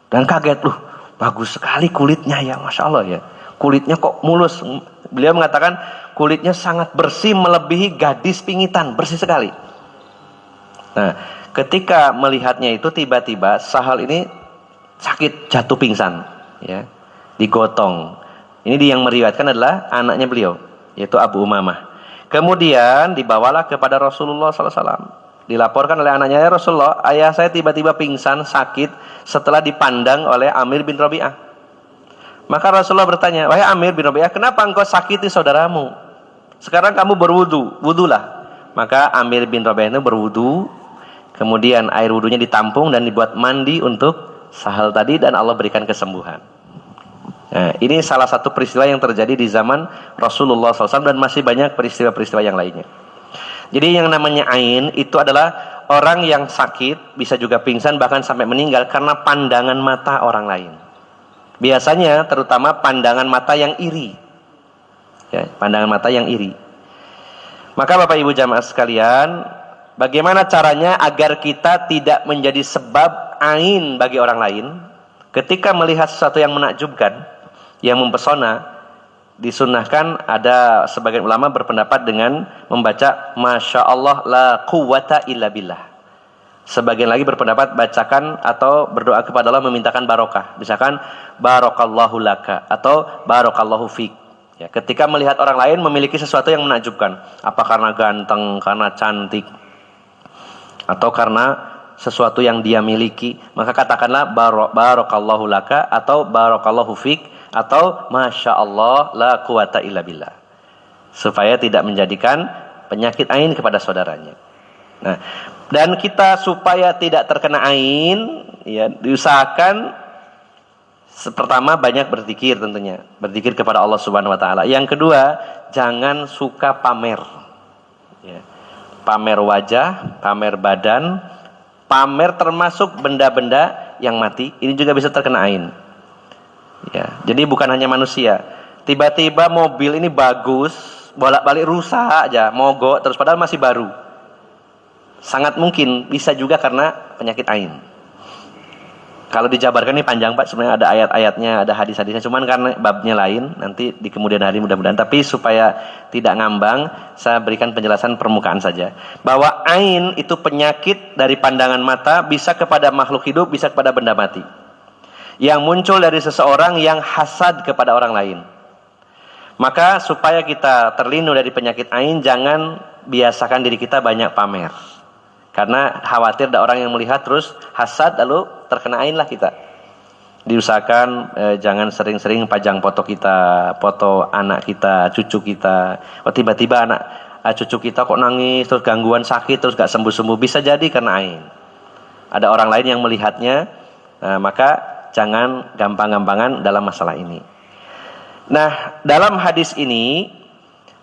S1: dan kaget, loh, bagus sekali kulitnya ya, Masya Allah ya. Kulitnya kok mulus. Beliau mengatakan kulitnya sangat bersih melebihi gadis pingitan, bersih sekali. Nah, ketika melihatnya itu tiba-tiba Sahal ini sakit, jatuh pingsan, ya, digotong. Ini yang meriwayatkan adalah anaknya beliau, yaitu Abu Umamah. Kemudian dibawalah kepada Rasulullah SAW. Dilaporkan oleh anaknya, ya Rasulullah, ayah saya tiba-tiba pingsan, sakit setelah dipandang oleh Amir bin Robi'ah. Maka Rasulullah bertanya, wahai Amir bin Robi'ah, kenapa engkau sakiti saudaramu? Sekarang kamu berwudu, wudulah. Maka Amir bin Robi'ah itu berwudu. Kemudian air wudunya ditampung dan dibuat mandi untuk Sahal tadi, dan Allah berikan kesembuhan. Nah, ini salah satu peristiwa yang terjadi di zaman Rasulullah SAW, dan masih banyak peristiwa-peristiwa yang lainnya. Jadi yang namanya ain itu adalah orang yang sakit, bisa juga pingsan, bahkan sampai meninggal karena pandangan mata orang lain. Biasanya terutama pandangan mata yang iri. Ya, pandangan mata yang iri. Maka Bapak Ibu jamaah sekalian, bagaimana caranya agar kita tidak menjadi sebab ain bagi orang lain ketika melihat sesuatu yang menakjubkan, yang mempesona? Disunnahkan, ada sebagian ulama berpendapat dengan membaca Masya Allah la quwata illa billah. Sebagian lagi berpendapat bacakan atau berdoa kepada Allah memintakan barokah. Misalkan barokallahu laka atau barokallahu fik. Ya, ketika melihat orang lain memiliki sesuatu yang menakjubkan, apa karena ganteng, karena cantik, atau karena sesuatu yang dia miliki, maka katakanlah barokallahu laka atau barokallahu fik atau Masya Allah la quwata illa billah, supaya tidak menjadikan penyakit ain kepada saudaranya. Nah, dan kita supaya tidak terkena ain, ya, diusahakan pertama banyak berzikir, tentunya berzikir kepada Allah Subhanahu Wa Taala. Yang kedua, jangan suka pamer, ya. Pamer wajah, pamer badan, pamer termasuk benda-benda yang mati. Ini juga bisa terkena ain. Ya, jadi bukan hanya manusia. Tiba-tiba mobil ini bagus, bolak-balik rusak aja, mogok terus padahal masih baru. Sangat mungkin bisa juga karena penyakit ain. Kalau dijabarkan ini panjang Pak, sebenarnya ada ayat-ayatnya, ada hadis-hadisnya, cuman karena babnya lain, nanti di kemudian hari mudah-mudahan. Tapi supaya tidak ngambang, saya berikan penjelasan permukaan saja. Bahwa ain itu penyakit dari pandangan mata, bisa kepada makhluk hidup, bisa kepada benda mati. Yang muncul dari seseorang yang hasad kepada orang lain. Maka supaya kita terlindung dari penyakit ain, jangan biasakan diri kita banyak pamer. Karena khawatir ada orang yang melihat terus hasad, lalu terkena ain lah kita. Diusahakan jangan sering-sering pajang foto kita, foto anak kita, cucu kita. Oh, tiba-tiba anak cucu kita kok nangis, terus gangguan sakit, terus gak sembuh-sembuh. Bisa jadi karena ain. Ada orang lain yang melihatnya, maka jangan gampang-gampangan dalam masalah ini. Nah, dalam hadis ini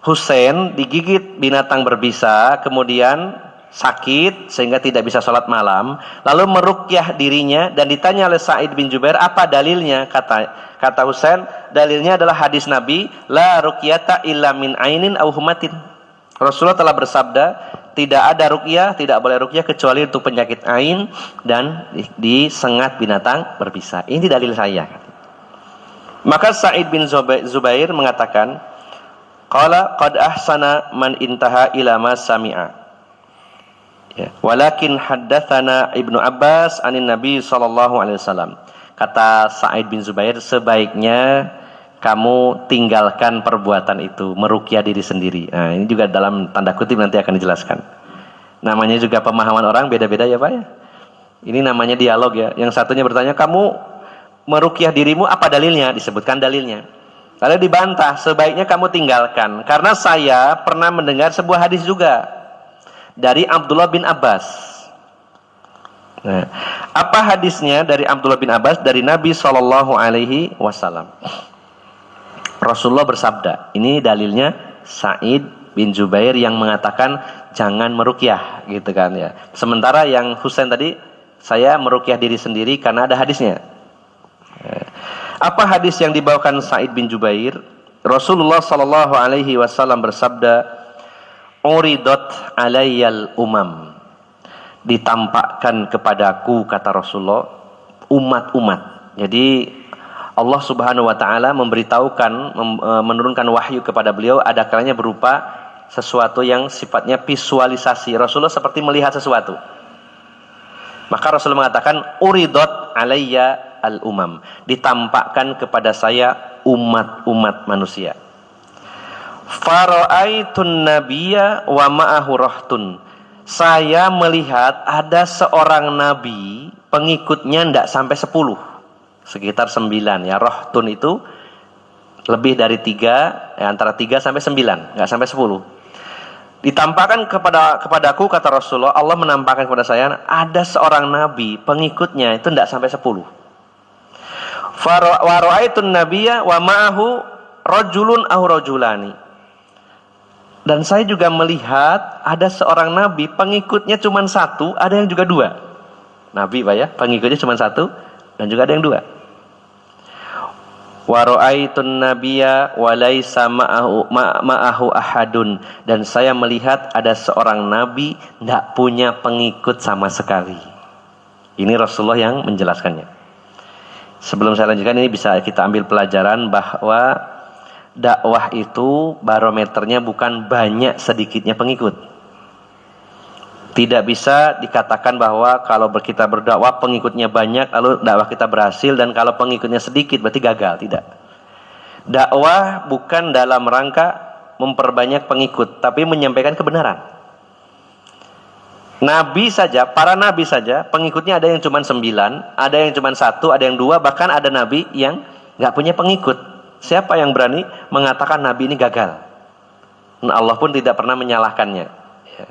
S1: Husain digigit binatang berbisa, kemudian sakit sehingga tidak bisa sholat malam, lalu meruqyah dirinya dan ditanya oleh Sa'id bin Jubair, apa dalilnya? Kata Husain, dalilnya adalah hadis Nabi, la ruqyata illa min ainin aw humatin. Rasulullah telah bersabda, tidak ada ruqyah, tidak boleh ruqyah kecuali untuk penyakit ain dan disengat binatang berbisa. Ini dalil saya. Maka Sa'id bin Zubair mengatakan, qala qad ahsana man intaha ila ma sami'a. Ya, walakin haddatsana Ibnu Abbas anin Nabi sallallahu alaihi wasallam. Kata Sa'id bin Zubair, sebaiknya kamu tinggalkan perbuatan itu, meruqyah diri sendiri. Nah, ini juga dalam tanda kutip nanti akan dijelaskan. Namanya juga pemahaman orang beda-beda ya Pak ya. Ini namanya dialog ya. Yang satunya bertanya, kamu meruqyah dirimu, apa dalilnya? Disebutkan dalilnya. Lalu dibantah, sebaiknya kamu tinggalkan. Karena saya pernah mendengar sebuah hadis juga dari Abdullah bin Abbas. Nah, apa hadisnya dari Abdullah bin Abbas dari Nabi Shallallahu Alaihi Wasallam? Rasulullah bersabda, ini dalilnya Sa'id bin Jubair yang mengatakan jangan meruqyah, gitu kan ya. Sementara yang Husain tadi, saya meruqyah diri sendiri karena ada hadisnya. Apa hadis yang dibawakan Sa'id bin Jubair? Rasulullah Shallallahu Alaihi Wasallam bersabda, "Uridat alayyal umam." Ditampakkan kepadaku, kata Rasulullah, umat-umat. Jadi Allah Subhanahu Wa Taala memberitahukan, menurunkan wahyu kepada beliau, ada kalanya berupa sesuatu yang sifatnya visualisasi. Rasulullah seperti melihat sesuatu. Maka Rasulullah mengatakan, "Uridat alayya al-umam." Ditampakkan kepada saya umat-umat manusia. Fara'aitun nabiyya wa ma'ahu rahtun. Saya melihat ada seorang nabi, pengikutnya tidak sampai 10, sekitar 9 ya. Rahtun itu lebih dari 3, ya, antara 3 sampai 9, nggak sampai 10. Ditampakkan kepadaku, kata Rasulullah, Allah menampakkan kepada saya ada seorang nabi, pengikutnya itu tidak sampai 10. Wa ra'aitun nabiyya wa ma'ahu rajulun aw rajulani. Dan saya juga melihat ada seorang nabi, pengikutnya cuma 1, ada yang juga 2. Nabi Pak ya, pengikutnya cuma 1 dan juga ada yang 2. Wa ra'aitun nabiyya wa laisa ma'ahu ahadun. Dan saya melihat ada seorang nabi tidak punya pengikut sama sekali. Ini Rasulullah yang menjelaskannya. Sebelum saya lanjutkan, ini bisa kita ambil pelajaran bahwa dakwah itu barometernya bukan banyak sedikitnya pengikut. Tidak bisa dikatakan bahwa kalau kita berdakwah pengikutnya banyak lalu dakwah kita berhasil, dan kalau pengikutnya sedikit berarti gagal. Tidak. Dakwah bukan dalam rangka memperbanyak pengikut, tapi menyampaikan kebenaran. Nabi saja, para nabi saja pengikutnya ada yang cuma 9, ada yang cuma 1, ada yang 2, bahkan ada nabi yang nggak punya pengikut. Siapa yang berani mengatakan nabi ini gagal? Nah, Allah pun tidak pernah menyalahkannya. Ya.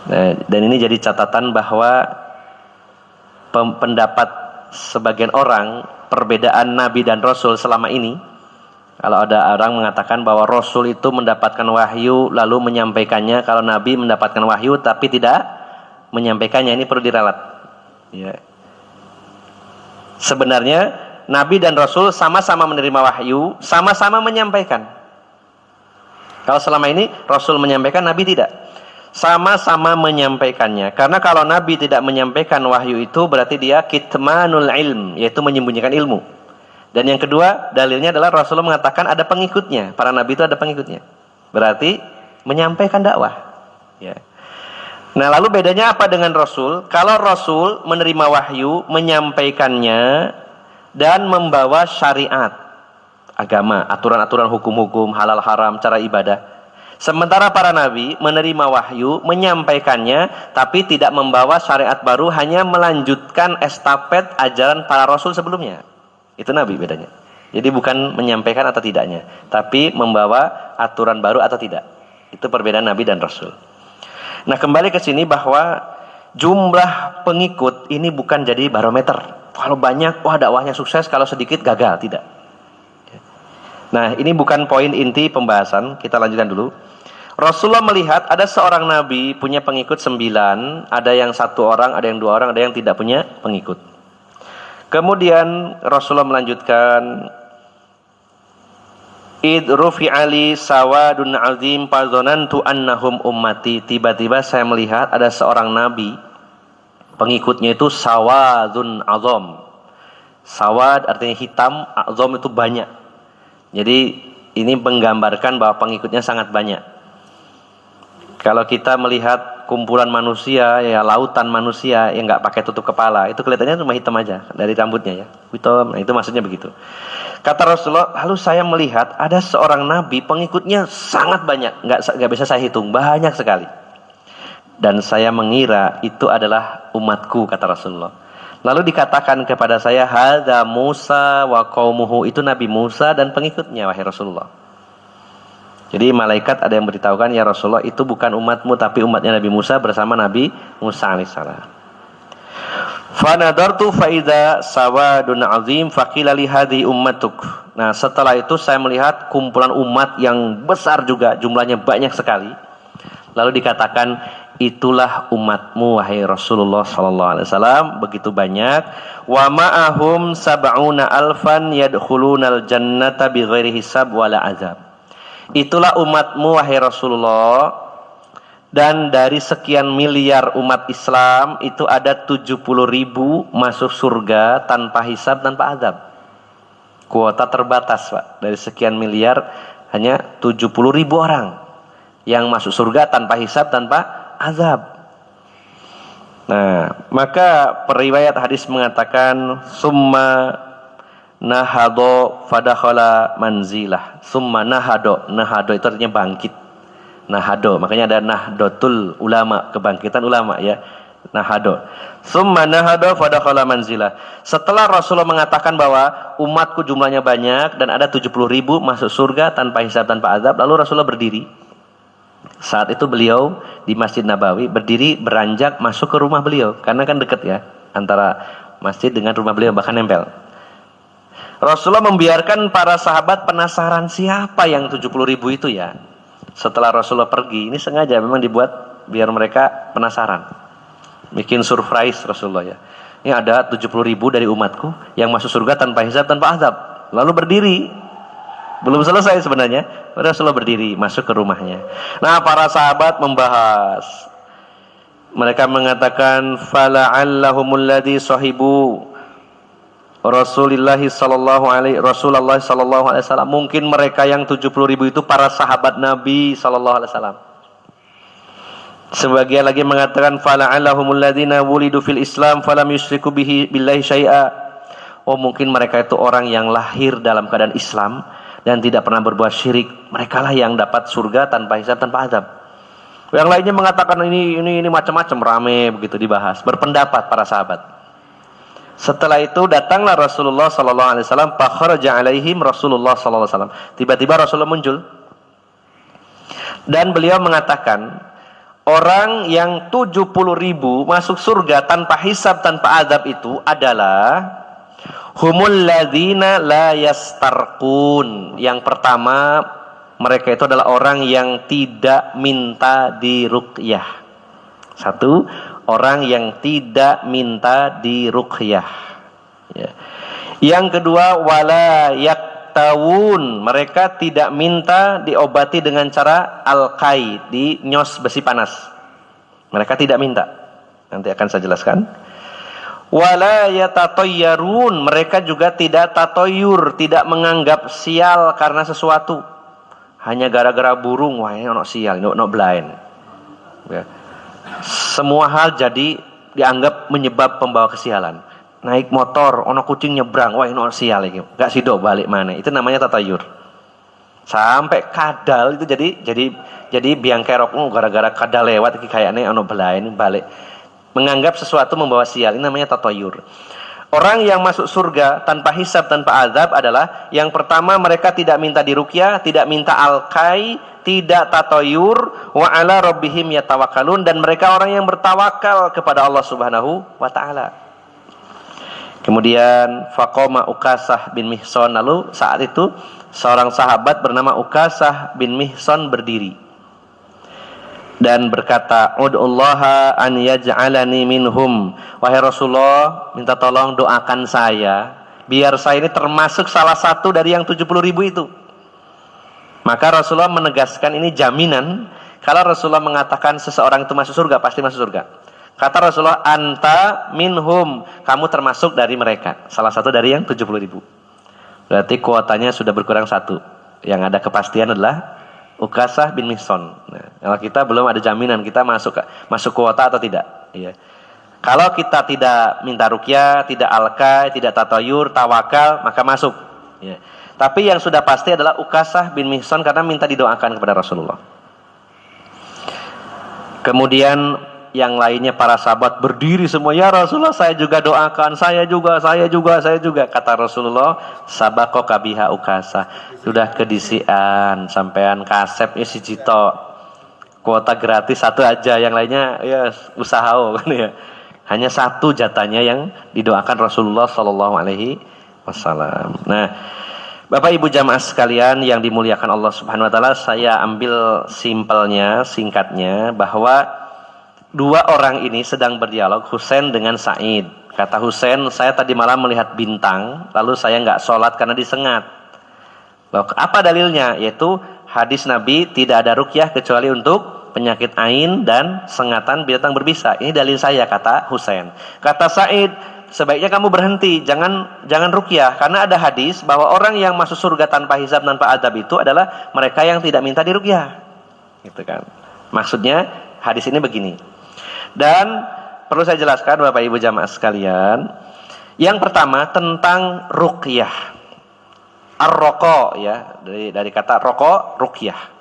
S1: Nah, dan ini jadi catatan bahwa pendapat sebagian orang perbedaan nabi dan rasul selama ini. Kalau ada orang mengatakan bahwa rasul itu mendapatkan wahyu lalu menyampaikannya, kalau nabi mendapatkan wahyu tapi tidak menyampaikannya, ini perlu diralat. Ya. Sebenarnya nabi dan rasul sama-sama menerima wahyu, sama-sama menyampaikan. Kalau selama ini rasul menyampaikan, nabi tidak. Sama-sama menyampaikannya. Karena kalau nabi tidak menyampaikan wahyu itu berarti dia kitmanul ilm, yaitu menyembunyikan ilmu. Dan yang kedua, dalilnya adalah Rasulullah mengatakan ada pengikutnya. Para nabi itu ada pengikutnya. Berarti menyampaikan dakwah. Ya. Nah, lalu bedanya apa dengan rasul? Kalau rasul menerima wahyu, menyampaikannya dan membawa syariat agama, aturan-aturan hukum-hukum, halal haram, cara ibadah. Sementara para nabi menerima wahyu, menyampaikannya tapi tidak membawa syariat baru, hanya melanjutkan estafet ajaran para rasul sebelumnya. Itu nabi bedanya. Jadi bukan menyampaikan atau tidaknya, tapi membawa aturan baru atau tidak. Itu perbedaan nabi dan rasul. Nah, kembali ke sini bahwa jumlah pengikut ini bukan jadi barometer. Kalau banyak, wah dakwahnya sukses, kalau sedikit gagal, tidak. Nah, ini bukan poin inti pembahasan, kita lanjutkan dulu. Rasulullah melihat ada seorang nabi punya pengikut 9, ada yang 1 orang, ada yang 2 orang, ada yang tidak punya pengikut. Kemudian Rasulullah melanjutkan, id rufi'ali sawadun azim fadzanantu annahum ummati. Tiba-tiba saya melihat ada seorang nabi, pengikutnya itu sawadun azam. Sawad artinya hitam, azam itu banyak. Jadi ini menggambarkan bahwa pengikutnya sangat banyak. Kalau kita melihat kumpulan manusia, ya lautan manusia yang nggak pakai tutup kepala, itu kelihatannya cuma hitam aja dari rambutnya ya, hitam. Nah, itu maksudnya begitu. Kata Rasulullah, lalu saya melihat ada seorang nabi pengikutnya sangat banyak, nggak bisa saya hitung, banyak sekali. Dan saya mengira itu adalah umatku, kata Rasulullah. Lalu dikatakan kepada saya, hadza Musa wa qaumuhu, itu Nabi Musa dan pengikutnya, wahai Rasulullah. Jadi malaikat ada yang beritahukan, ya Rasulullah, itu bukan umatmu tapi umatnya Nabi Musa bersama Nabi Musa alaihissalam. Fa nadartu fa idza sawadun azim faqila li hadhi ummatuk. Nah, setelah itu saya melihat kumpulan umat yang besar juga, jumlahnya banyak sekali. Lalu dikatakan, itulah umatmu wahai Rasulullah sallallahu alaihi wasallam, begitu banyak. Wa ma'ahum sab'una alfan yadkhulunal jannata bighairi hisab wala azab. Itulah umatmu wahai Rasulullah, dan dari sekian miliar umat Islam itu ada 70.000 masuk surga tanpa hisab, tanpa azab. Kuota terbatas, Pak. Dari sekian miliar hanya 70.000 orang yang masuk surga tanpa hisab, tanpa azab. Nah, maka periwayat hadis mengatakan summa nahado fadakhala manzilah. Summa nahado itu artinya bangkit. Nahado, makanya ada nahdlatul ulama, kebangkitan ulama ya. Nahado. Summa nahado fadakhala manzilah. Setelah Rasulullah mengatakan bahwa umatku jumlahnya banyak dan ada 70.000 masuk surga tanpa hisab, tanpa azab, lalu Rasulullah berdiri. Saat itu beliau di Masjid Nabawi berdiri beranjak masuk ke rumah beliau, karena kan dekat ya antara masjid dengan rumah beliau, bahkan nempel. Rasulullah membiarkan para sahabat penasaran siapa yang 70.000 itu ya. Setelah Rasulullah pergi, ini sengaja memang dibuat biar mereka penasaran. Bikin surprise Rasulullah ya. Ini ada 70.000 dari umatku yang masuk surga tanpa hisab, tanpa azab. Lalu berdiri. Belum selesai sebenarnya. Rasulullah berdiri masuk ke rumahnya. Nah, para sahabat membahas. Mereka mengatakan fala'allahumul ladzi sahibu Rasulullah sallallahu alaihi wasallam. Mungkin mereka yang 70.000 itu para sahabat Nabi sallallahu alaihi wasallam. Sebagian lagi mengatakan fala'allahumul ladzina wulidu fil Islam falam yusyriku billahi syai'a. Oh, mungkin mereka itu orang yang lahir dalam keadaan Islam dan tidak pernah berbuat syirik. Merekalah yang dapat surga tanpa hisab, tanpa azab. Yang lainnya mengatakan ini macam-macam, rame begitu dibahas, berpendapat para sahabat. Setelah itu datanglah Rasulullah sallallahu alaihi wasallam, fa kharaja alaihim Rasulullah sallallahu alaihi wasallam. Tiba-tiba Rasulullah muncul. Dan beliau mengatakan, orang yang 70.000 masuk surga tanpa hisab, tanpa azab itu adalah humul ladzina la yastarqun. Yang pertama, mereka itu adalah orang yang tidak minta diruqyah. Satu, orang yang tidak minta diruqyah ya. Yang kedua, wala yaktawun, mereka tidak minta diobati dengan cara alqai, di nyos besi panas. Mereka tidak minta. Nanti akan saya jelaskan. Wala yatatayyarun, mereka juga tidak tatoyur, tidak menganggap sial karena sesuatu. Hanya gara-gara burung, wah ini ono sial, ini ono blind ya. Semua hal jadi dianggap menyebab pembawa kesialan. Naik motor, ono kucing nyebrang, wah ini sial ini. Gak sido balik mana. Itu namanya tatayur. Sampai kadal itu jadi biang kerok, gara-gara kadal lewat kayaknya ono belain balik. Menganggap sesuatu membawa sial, ini namanya tatayur. Orang yang masuk surga tanpa hisab, tanpa azab adalah yang pertama, mereka tidak minta diruqyah, tidak minta alqai, tidak tatayur, wa ala rabbihim yatawakkalun, dan mereka orang yang bertawakal kepada Allah Subhanahu wa taala. Kemudian faqama Ukasah bin Mihsan, lalu saat itu seorang sahabat bernama Ukasah bin Mihsan berdiri dan berkata, "Ud'ullaha an yaj'alani minhum." Wahai Rasulullah, minta tolong doakan saya biar saya ini termasuk salah satu dari yang 70.000 itu. Maka Rasulullah menegaskan ini jaminan. Kalau Rasulullah mengatakan seseorang itu masuk surga, pasti masuk surga. Kata Rasulullah, "Anta minhum." Kamu termasuk dari mereka, salah satu dari yang 70.000. Berarti kuotanya sudah berkurang satu. Yang ada kepastian adalah Ukasah bin Mihsan. Nah, kalau kita belum ada jaminan kita masuk kuota atau tidak. Ya. Kalau kita tidak minta ruqyah, tidak alqai, tidak tatayur, tawakal, maka masuk. Ya. Tapi yang sudah pasti adalah Ukasah bin Mihsan karena minta didoakan kepada Rasulullah. Kemudian yang lainnya para sahabat berdiri semua, "Ya Rasulullah, saya juga doakan, saya juga. Kata Rasulullah, "Sabaqaka biha Ukasah." Sudah kedisian, sampean kasep si Cito. Kuota gratis satu aja, yang lainnya ya usaha kan ya. Hanya satu jatahnya yang didoakan Rasulullah sallallahu alaihi wasallam. Nah, Bapak Ibu jamaah sekalian yang dimuliakan Allah Subhanahu wa taala, saya ambil simpelnya, singkatnya bahwa dua orang ini sedang berdialog, Husain dengan Sa'id. Kata Husain, "Saya tadi malam melihat bintang, lalu saya nggak sholat karena disengat." Loh, apa dalilnya? Yaitu hadis Nabi, tidak ada ruqyah kecuali untuk penyakit ain dan sengatan binatang berbisa. Ini dalil saya, kata Husain. Kata Sa'id, "Sebaiknya kamu berhenti, jangan ruqyah, karena ada hadis bahwa orang yang masuk surga tanpa hisab, tanpa adab itu adalah mereka yang tidak minta diruqyah." Gitu kan. Maksudnya hadis ini begini. Dan perlu saya jelaskan Bapak Ibu jamaah sekalian. Yang pertama tentang ruqyah. Ar-raqa ya, dari kata raqa, ruqyah.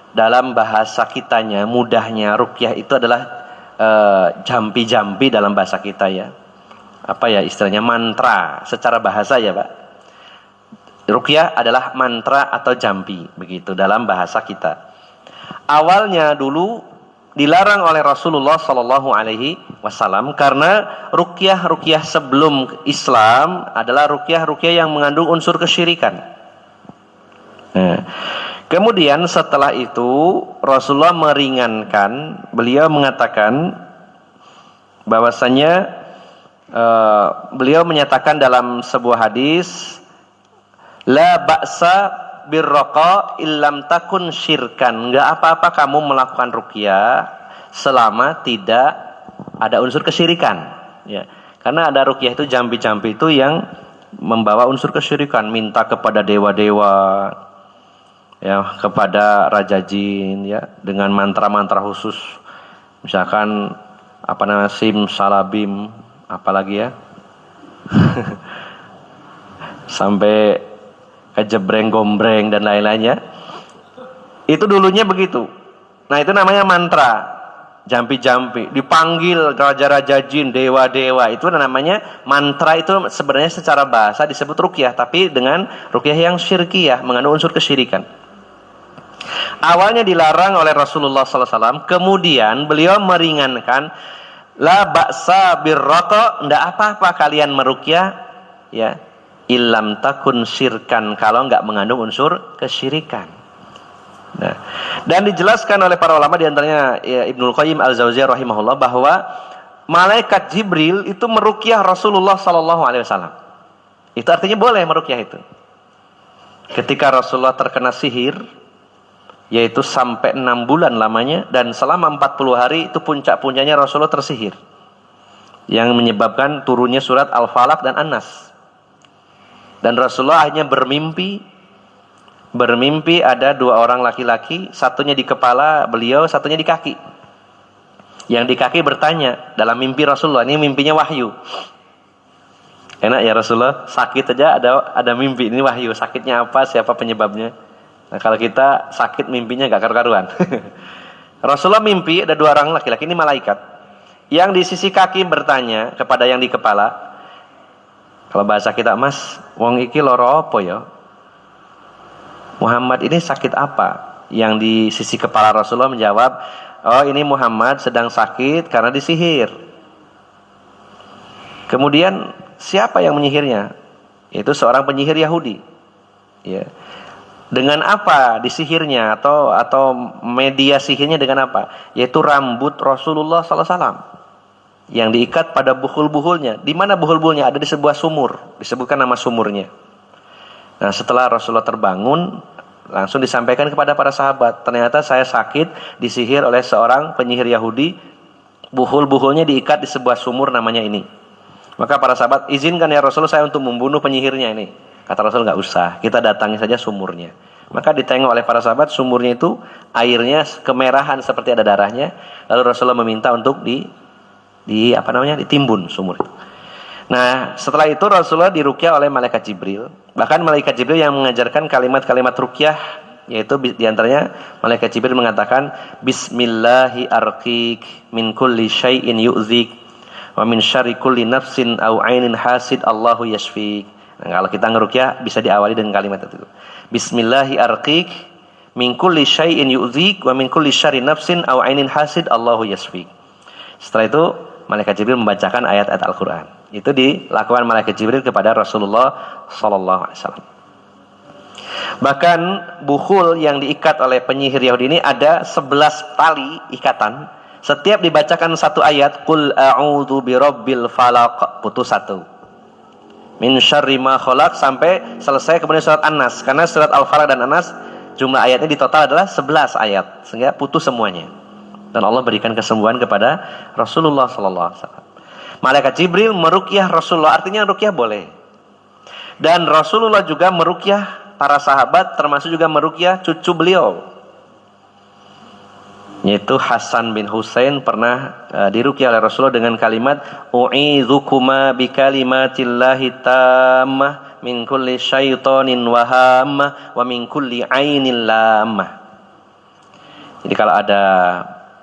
S1: Dalam bahasa kitanya, mudahnya ruqyah itu adalah jampi-jampi dalam bahasa kita ya. Apa ya istilahnya, mantra secara bahasa ya Pak. Ruqyah adalah mantra atau jampi begitu dalam bahasa kita. Awalnya dulu dilarang oleh Rasulullah Sallallahu Alaihi Wasallam karena ruqyah sebelum Islam adalah ruqyah yang mengandung unsur kesyirikan. Nah, kemudian setelah itu Rasulullah meringankan, beliau mengatakan bahwasanya beliau menyatakan dalam sebuah hadis, "La ba'sa birraqa illam takun syirkan." Enggak apa-apa kamu melakukan ruqyah selama tidak ada unsur kesyirikan ya. Karena ada ruqyah itu jampi-jampi itu yang membawa unsur kesyirikan, minta kepada dewa-dewa ya, kepada raja jin ya, dengan mantra-mantra khusus. Misalkan apa namanya, sim salabim apalagi ya. Sampai kejebreng gombreng dan lain-lainnya. Itu dulunya begitu. Nah, itu namanya mantra, jampi-jampi. Dipanggil raja-raja jin, dewa-dewa, itu namanya mantra. Itu sebenarnya secara bahasa disebut ruqyah, tapi dengan ruqyah yang syirkiyah, mengandung unsur kesyirikan. Awalnya dilarang oleh Rasulullah SAW, kemudian beliau meringankan, "La ba'sa birraqa," enggak apa-apa kalian meruqyah ya, "illam takun syirkan," kalau enggak mengandung unsur kesyirikan. Nah, dan dijelaskan oleh para ulama, diantaranya ya, Ibnul Qayyim Al-Jauziyah rahimahullah, bahwa malaikat Jibril itu meruqyah Rasulullah Sallallahu Alaihi Wasallam. Itu artinya boleh meruqyah itu. Ketika Rasulullah terkena sihir, yaitu sampai 6 bulan lamanya, dan selama 40 hari itu puncak-puncaknya Rasulullah tersihir, yang menyebabkan turunnya surat Al-Falaq dan An-Nas. Dan Rasulullah hanya bermimpi ada 2 orang laki-laki, satunya di kepala beliau, satunya di kaki. Yang di kaki bertanya dalam mimpi Rasulullah, ini mimpinya wahyu. Enak ya Rasulullah, sakit aja ada mimpi, ini wahyu. Sakitnya apa, siapa penyebabnya? Nah, kalau kita sakit mimpinya gak karu-karuan. Rasulullah mimpi ada 2 orang laki-laki, ini malaikat. Yang di sisi kaki bertanya kepada yang di kepala. Kalau bahasa kita, "Mas, wong iki loro apa ya? Muhammad ini sakit apa?" Yang di sisi kepala Rasulullah menjawab, "Oh, ini Muhammad sedang sakit karena disihir." Kemudian siapa yang menyihirnya? Itu seorang penyihir Yahudi. Ya. Dengan apa disihirnya atau media sihirnya dengan apa? Yaitu rambut Rasulullah SAW yang diikat pada buhul-buhulnya. Di mana buhul-buhulnya? Ada di sebuah sumur. Disebutkan nama sumurnya. Nah, setelah Rasulullah terbangun, langsung disampaikan kepada para sahabat. Ternyata saya sakit, disihir oleh seorang penyihir Yahudi. Buhul-buhulnya diikat di sebuah sumur namanya ini. Maka para sahabat, izinkan ya Rasulullah saya untuk membunuh penyihirnya ini. Kata Rasul, nggak usah, kita datangi saja sumurnya. Maka ditengok oleh para sahabat, sumurnya itu airnya kemerahan seperti ada darahnya. Lalu Rasulullah meminta untuk ditimbun sumur itu. Nah, setelah itu Rasulullah diruqyah oleh malaikat Jibril. Bahkan malaikat Jibril yang mengajarkan kalimat-kalimat ruqyah, yaitu diantaranya malaikat Jibril mengatakan, Bismillahi arqik min kulli syai'in yu'zik wa min syarri kulli nafsin au ainin hasid Allahu yashfik. Nah, kalau kita ngeruqyah bisa diawali dengan kalimat itu. Bismillahi arqik min kulli syai'in yu'zik wa min kulli syarri nafsin au ainin hasid Allahu yashfik. Setelah itu malaikat Jibril membacakan ayat-ayat Al-Qur'an. Itu dilakukan malaikat Jibril kepada Rasulullah sallallahu alaihi wasallam. Bahkan buhul yang diikat oleh penyihir Yahudi ini ada 11 tali ikatan. Setiap dibacakan satu ayat, qul a'udzu birabbil falaq, putus satu. Min syarri ma khalaq sampai selesai, kemudian surat An-Nas. Karena surat Al-Falaq dan An-Nas jumlah ayatnya di total adalah 11 ayat, sehingga putus semuanya. Dan Allah berikan kesembuhan kepada Rasulullah sallallahu alaihi wasallam. Malaikat Jibril meruqyah Rasulullah, artinya ruqyah boleh. Dan Rasulullah juga meruqyah para sahabat, termasuk juga meruqyah cucu beliau, yaitu Hasan bin Husain pernah diruqyah oleh Rasulullah dengan kalimat u'idzukuma bikalimatillahi tammah min kulli syaitonin wahammah wa min kulli ainin lamah. Jadi kalau ada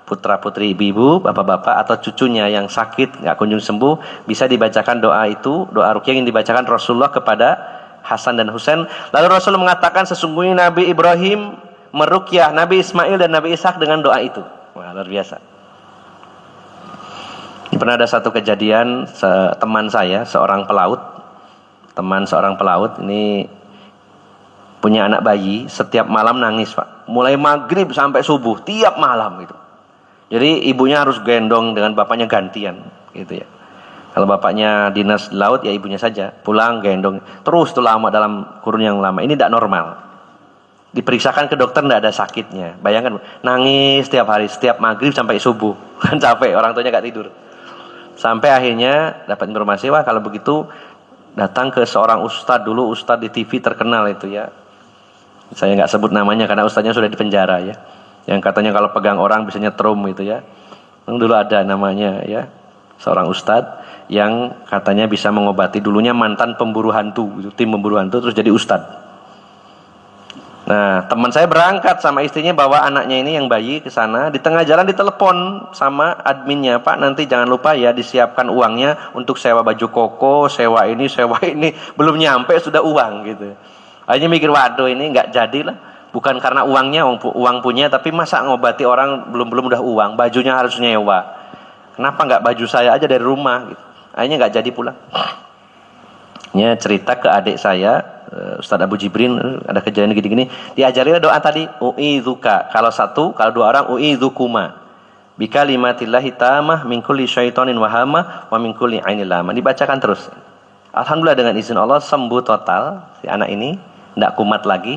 S1: putra-putri ibu-ibu, bapak-bapak atau cucunya yang sakit nggak kunjung sembuh, bisa dibacakan doa itu, doa ruqyah yang dibacakan Rasulullah kepada Hasan dan Husain. Lalu Rasulullah mengatakan sesungguhnya Nabi Ibrahim meruqyah Nabi Ismail dan Nabi Ishak dengan doa itu. Wah, luar biasa. Pernah ada satu kejadian, teman saya, seorang pelaut ini punya anak bayi, setiap malam nangis, Pak. Mulai maghrib sampai subuh, tiap malam gitu. Jadi ibunya harus gendong dengan bapaknya gantian, gitu ya. Kalau bapaknya dinas laut, ya ibunya saja pulang gendong. Terus tuh lama, dalam kurun yang lama. Ini tidak normal. Diperiksakan ke dokter, tidak ada sakitnya. Bayangkan, nangis setiap hari, setiap maghrib sampai subuh. Kan capek, orang tuanya gak tidur. Sampai akhirnya dapat informasi, wah kalau begitu datang ke seorang ustadz dulu, ustadz di TV terkenal itu ya. Saya nggak sebut namanya karena ustadznya sudah dipenjara ya. Yang katanya kalau pegang orang bisa nyetrum itu ya. Dulu ada namanya ya, seorang ustadz yang katanya bisa mengobati, dulunya mantan pemburu hantu, tim pemburu hantu, terus jadi ustadz. Nah, teman saya berangkat sama istrinya bawa anaknya ini yang bayi ke sana. Di tengah jalan ditelepon sama adminnya, Pak nanti jangan lupa ya disiapkan uangnya untuk sewa baju koko, sewa ini. Belum nyampe sudah uang gitu. Akhirnya mikir, waduh ini nggak jadi lah. Bukan karena uangnya, uang punya, tapi masa ngobati orang belum udah uang, bajunya harus nyewa. Kenapa nggak baju saya aja dari rumah gitu. Akhirnya nggak jadi pulang. Ini cerita ke adik saya, Ustaz Abu Jibrin, ada kejadian gini-gini, diajarin doa tadi, u'idzuka. Kalau satu, kalau dua orang, u'idzukuma bikalimatillahi tammah min kulli syaitonin wahamah wa min kulli ainil lamah. Dibacakan terus. Alhamdulillah dengan izin Allah sembuh total si anak ini, tidak kumat lagi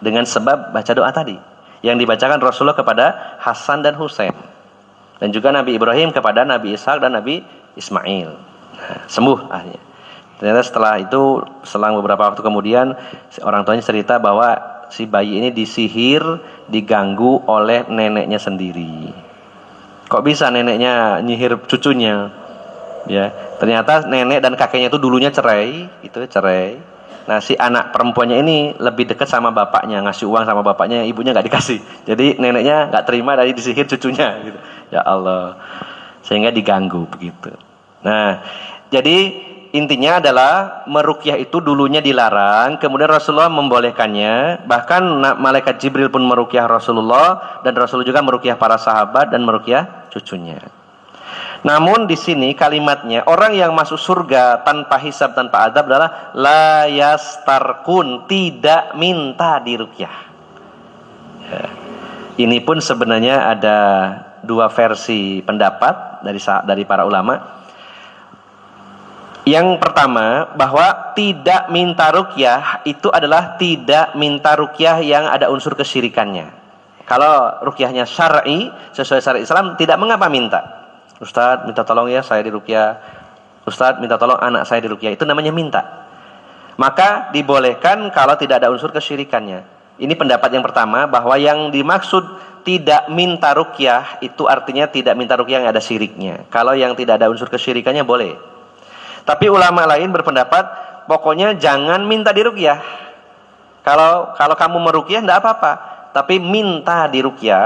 S1: dengan sebab baca doa tadi yang dibacakan Rasulullah kepada Hasan dan Husain, dan juga Nabi Ibrahim kepada Nabi Ishak dan Nabi Ismail. Nah, sembuh akhirnya. Ternyata setelah itu, selang beberapa waktu kemudian, orang tuanya cerita bahwa si bayi ini disihir, diganggu oleh neneknya sendiri. Kok bisa neneknya nyihir cucunya? Ya, ternyata nenek dan kakeknya itu dulunya cerai. Nah, si anak perempuannya ini lebih dekat sama bapaknya, ngasih uang sama bapaknya, ibunya nggak dikasih. Jadi neneknya nggak terima dari disihir cucunya. Gitu. Ya Allah, sehingga diganggu begitu. Nah, jadi intinya adalah meruqyah itu dulunya dilarang, kemudian Rasulullah membolehkannya. Bahkan malaikat Jibril pun meruqyah Rasulullah, dan Rasulullah juga meruqyah para sahabat dan meruqyah cucunya. Namun di sini kalimatnya orang yang masuk surga tanpa hisab tanpa azab adalah la yastarqun, tidak minta diruqyah. Ya. Ini pun sebenarnya ada dua versi pendapat dari para ulama. Yang pertama, bahwa tidak minta ruqyah itu adalah tidak minta ruqyah yang ada unsur kesyirikannya. Kalau ruqyahnya syar'i, sesuai syariat Islam, tidak mengapa minta. Ustadz minta tolong ya saya diruqyah. Ustadz minta tolong anak saya diruqyah. Itu namanya minta. Maka dibolehkan kalau tidak ada unsur kesyirikannya. Ini pendapat yang pertama, bahwa yang dimaksud tidak minta ruqyah itu artinya tidak minta ruqyah yang ada syiriknya. Kalau yang tidak ada unsur kesyirikannya boleh. Tapi ulama lain berpendapat pokoknya jangan minta diruqyah. Kalau kamu meruqyah tidak apa-apa, tapi minta diruqyah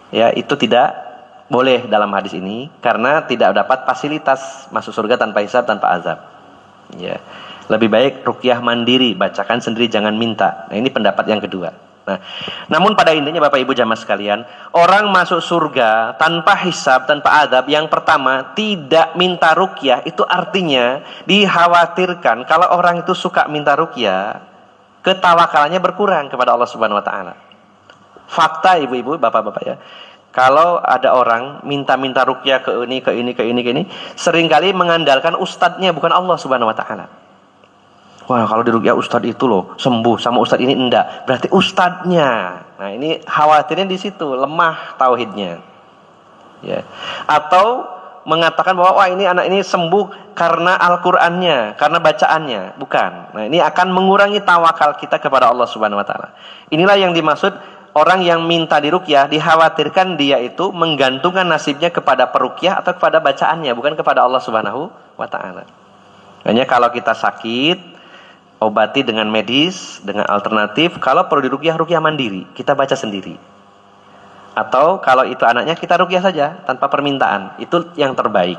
S1: ya itu tidak boleh dalam hadis ini karena tidak dapat fasilitas masuk surga tanpa hisab tanpa azab. Ya. Lebih baik ruqyah mandiri, bacakan sendiri, jangan minta. Nah, ini pendapat yang kedua. Nah, namun pada intinya Bapak Ibu jamaah sekalian, orang masuk surga tanpa hisab, tanpa adab, yang pertama tidak minta ruqyah, itu artinya dikhawatirkan kalau orang itu suka minta ruqyah, ketawakalannya berkurang kepada Allah Subhanahu wa taala. Fakta ibu-ibu, bapak-bapak ya. Kalau ada orang minta-minta ruqyah ke ini, seringkali mengandalkan ustadznya bukan Allah Subhanahu wa taala. Wah, kalau diruqyah ustadz itu loh sembuh, sama ustadz ini enggak. Berarti ustadznya. Nah, ini khawatirnya di situ, lemah tauhidnya. Ya. Atau mengatakan bahwa wah ini anak ini sembuh karena Al-Qur'annya, karena bacaannya. Bukan. Nah, ini akan mengurangi tawakal kita kepada Allah Subhanahu wa taala. Inilah yang dimaksud orang yang minta diruqyah, dikhawatirkan dia itu menggantungkan nasibnya kepada peruqyah atau kepada bacaannya, bukan kepada Allah Subhanahu wa taala. Hanya kalau kita sakit, obati dengan medis, dengan alternatif. Kalau perlu diruqyah, ruqyah mandiri, kita baca sendiri. Atau kalau itu anaknya, kita ruqyah saja tanpa permintaan. Itu yang terbaik.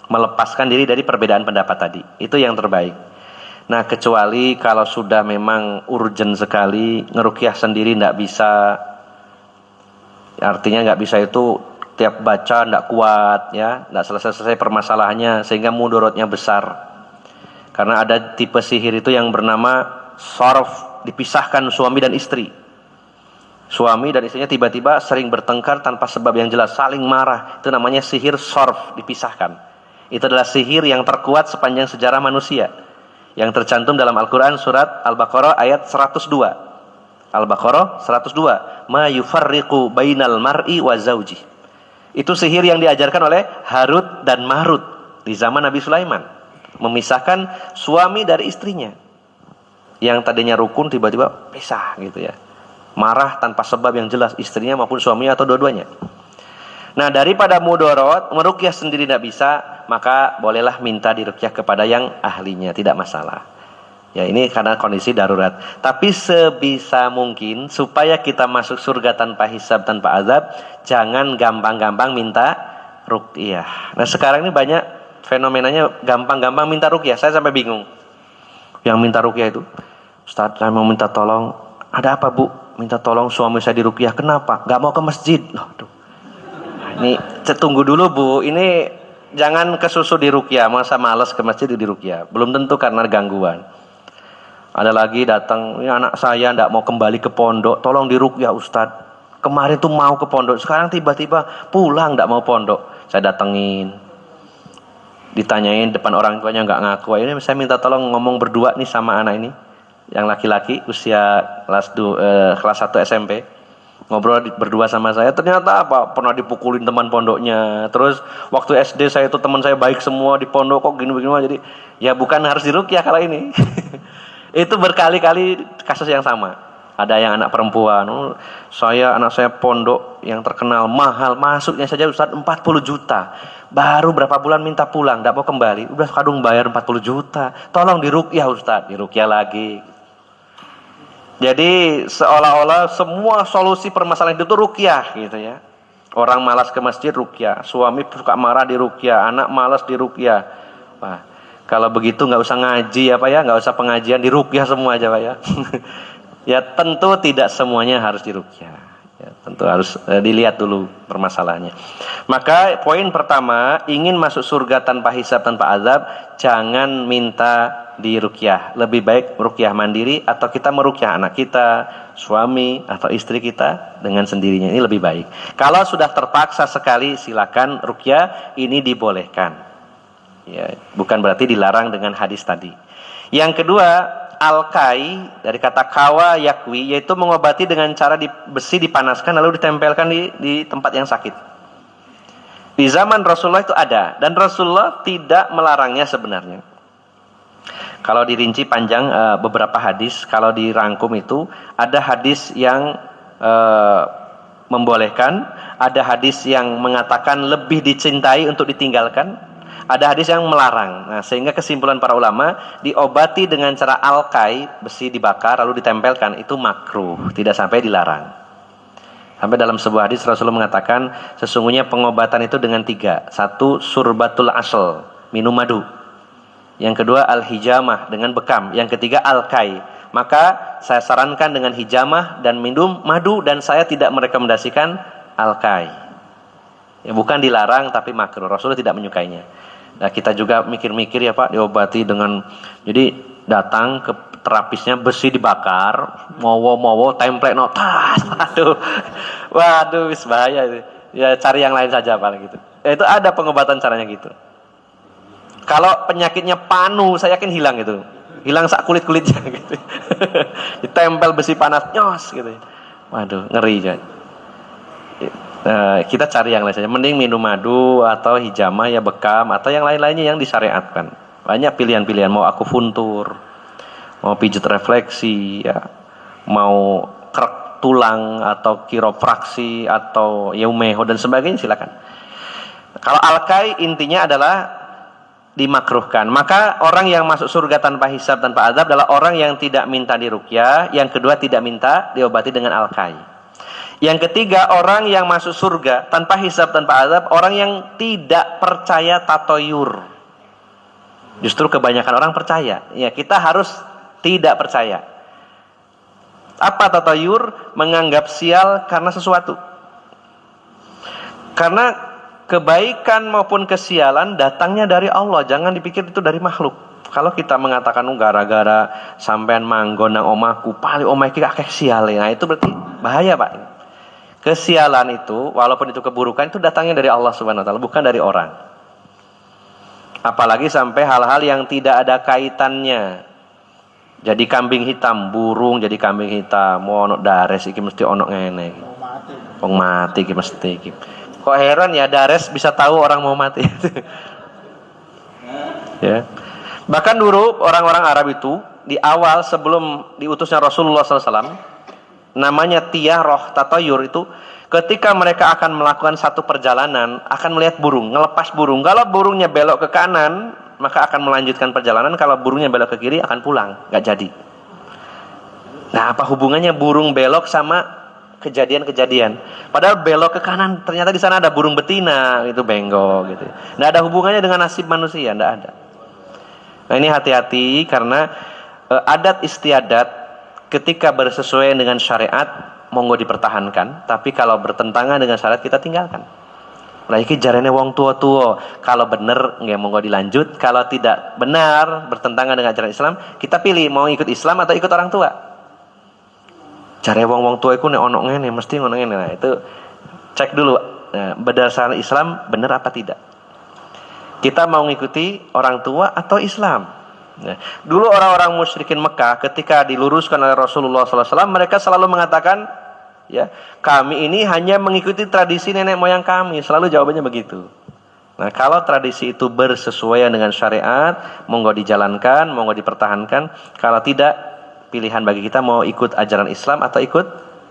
S1: Melepaskan diri dari perbedaan pendapat tadi, itu yang terbaik. Nah, kecuali kalau sudah memang urgent sekali, ngeruqyah sendiri tidak bisa. Artinya nggak bisa itu tiap baca tidak kuat, ya, tidak selesai permasalahannya sehingga mudorotnya besar. Karena ada tipe sihir itu yang bernama sarf, dipisahkan suami dan istri. Suami dan istrinya tiba-tiba sering bertengkar tanpa sebab yang jelas, saling marah. Itu namanya sihir sarf, dipisahkan. Itu adalah sihir yang terkuat sepanjang sejarah manusia, yang tercantum dalam Al-Quran surat Al-Baqarah ayat 102. Al-Baqarah 102. Ma yufarriqu bainal mar'i wa zawji. Itu sihir yang diajarkan oleh Harut dan Marut di zaman Nabi Sulaiman. Memisahkan suami dari istrinya. Yang tadinya rukun tiba-tiba pisah gitu ya. Marah tanpa sebab yang jelas, istrinya maupun suaminya atau dua-duanya. Nah, daripada mudorot, meruqyah sendiri tidak bisa, maka bolehlah minta diruqyah kepada yang ahlinya, tidak masalah. Ya, ini karena kondisi darurat. Tapi sebisa mungkin supaya kita masuk surga tanpa hisab, tanpa azab, jangan gampang-gampang minta ruqyah. Nah, sekarang ini banyak fenomenanya gampang-gampang minta ruqyah. Saya sampai bingung. Yang minta ruqyah itu, Ustaz, saya mau minta tolong. Ada apa, Bu? Minta tolong suami saya diruqyah. Kenapa? Gak mau ke masjid. Loh, aduh. Ini tunggu dulu, Bu. Ini jangan kesusu diruqyah. Masa malas ke masjid diruqyah. Belum tentu karena gangguan. Ada lagi datang, ini anak saya tidak mau kembali ke pondok. Tolong diruqyah, Ustaz. Kemarin tuh mau ke pondok. Sekarang tiba-tiba pulang tidak mau pondok. Saya datengin. Ditanyain depan orang tuanya nggak ngaku. Ini saya minta tolong ngomong berdua nih sama anak ini, yang laki-laki usia kelas 1 SMP, ngobrol berdua sama saya. Ternyata apa? Pernah dipukulin teman pondoknya. Terus waktu SD saya itu teman saya baik semua di pondok kok gini-gini. Jadi ya bukan harus diruqyah kalau ini. Itu berkali-kali kasus yang sama. Ada yang anak perempuan, anak saya pondok yang terkenal mahal, masuknya saja Ustaz 40 juta. Baru berapa bulan minta pulang, tidak mau kembali. Udah kadung bayar 40 juta. Tolong diruqyah Ustaz, diruqyah lagi. Jadi seolah-olah semua solusi permasalahan itu ruqyah gitu ya. Orang malas ke masjid ruqyah, suami suka marah diruqyah, anak malas diruqyah. Wah, kalau begitu nggak usah ngaji apa ya, nggak usah pengajian, diruqyah semua aja Pak ya. Ya tentu tidak semuanya harus diruqyah. Ya, tentu harus dilihat dulu permasalahannya. Maka poin pertama, ingin masuk surga tanpa hisab, tanpa azab, jangan minta diruqyah. Lebih baik ruqyah mandiri atau kita meruqyah anak kita, suami atau istri kita dengan sendirinya. Ini lebih baik. Kalau sudah terpaksa sekali, silakan ruqyah, ini dibolehkan. Ya, bukan berarti dilarang dengan hadis tadi. Yang kedua, al-kai dari kata kawa yakwi, yaitu mengobati dengan cara besi dipanaskan lalu ditempelkan di tempat yang sakit. Di zaman Rasulullah itu ada, dan Rasulullah tidak melarangnya sebenarnya. Kalau dirinci panjang beberapa hadis, kalau dirangkum itu ada hadis yang membolehkan, ada hadis yang mengatakan lebih dicintai untuk ditinggalkan, ada hadis yang melarang. Nah, sehingga kesimpulan para ulama, diobati dengan cara alkai, besi dibakar lalu ditempelkan, itu makruh, tidak sampai dilarang. Sampai dalam sebuah hadis Rasulullah mengatakan, sesungguhnya pengobatan itu dengan 3. 1, surbatul asl, minum madu. Yang kedua, al-hijamah, dengan bekam. Yang ketiga, alkai. Maka saya sarankan dengan hijamah dan minum madu, dan saya tidak merekomendasikan alkai. Ya, bukan dilarang tapi makruh. Rasulullah tidak menyukainya. Nah, kita juga mikir-mikir ya Pak, diobati dengan, jadi datang ke terapisnya, besi dibakar, mowo template tas, waduh, wis bahaya itu. Ya cari yang lain saja paling gitu. Itu ada pengobatan caranya gitu. Kalau penyakitnya panu, saya yakin hilang itu, hilang sak kulit-kulitnya gitu. Ditempel besi panas, nyos gitu. Waduh, ngeri ya. Kita cari yang lain saja. Mending minum madu atau hijamah ya, bekam atau yang lain-lainnya yang disyariatkan. Banyak pilihan-pilihan. Mau akupuntur, mau pijat refleksi, ya, mau krek tulang atau kiropraksi atau yaumeho dan sebagainya, silakan. Kalau alkai intinya adalah dimakruhkan. Maka orang yang masuk surga tanpa hisab, tanpa azab adalah orang yang tidak minta diruqyah, yang kedua tidak minta diobati dengan alkai. Yang ketiga, orang yang masuk surga tanpa hisab, tanpa azab, orang yang tidak percaya tatoyur. Justru kebanyakan orang percaya. Ya, kita harus tidak percaya. Apa tatoyur? Menganggap sial karena sesuatu. Karena kebaikan maupun kesialan datangnya dari Allah. Jangan dipikir itu dari makhluk. Kalau kita mengatakan gara-gara sampean manggon nang omahku, paling omah iki akeh siale. Nah, itu berarti bahaya, Pak. Kesialan itu, walaupun itu keburukan, itu datangnya dari Allah Subhanahu wa taala, bukan dari orang. Apalagi sampai hal-hal yang tidak ada kaitannya. Jadi kambing hitam, burung jadi kambing hitam, mau ono dares iki mesti ono ngene. Wong mati iki mesti iki. Kok heran ya, dares bisa tahu orang mau mati. Ya. Bahkan dulu orang-orang Arab itu di awal sebelum diutusnya Rasulullah SAW, namanya tiyaroh tatoyur, itu ketika mereka akan melakukan satu perjalanan akan melihat burung, ngelepas burung. Kalau burungnya belok ke kanan maka akan melanjutkan perjalanan, kalau burungnya belok ke kiri akan pulang, nggak jadi. Nah, apa hubungannya burung belok sama kejadian-kejadian? Padahal belok ke kanan, ternyata di sana ada burung betina, itu benggo gitu. Nggak ada hubungannya dengan nasib manusia, nggak ada. Nah, ini hati-hati karena adat istiadat ketika bersesuaian dengan syariat, monggo dipertahankan. Tapi kalau bertentangan dengan syariat, kita tinggalkan. Lah iki jarene wong tua-tua. Kalau benar, nggak monggo dilanjut. Kalau tidak benar, bertentangan dengan ajaran Islam, kita pilih mau ikut Islam atau ikut orang tua. Jare wong tua iku nek ono ngene, mesti ngono ngene. Nah, itu cek dulu. Nah, berdasarkan Islam benar apa tidak. Kita mau ngikuti orang tua atau Islam. Nah, dulu orang-orang musyrikin Mekah ketika diluruskan oleh Rasulullah SAW, mereka selalu mengatakan, ya, kami ini hanya mengikuti tradisi nenek moyang kami. Selalu jawabannya begitu. Nah, kalau tradisi itu bersesuaian dengan syariat, monggo dijalankan, monggo dipertahankan. Kalau tidak, pilihan bagi kita mau ikut ajaran Islam atau ikut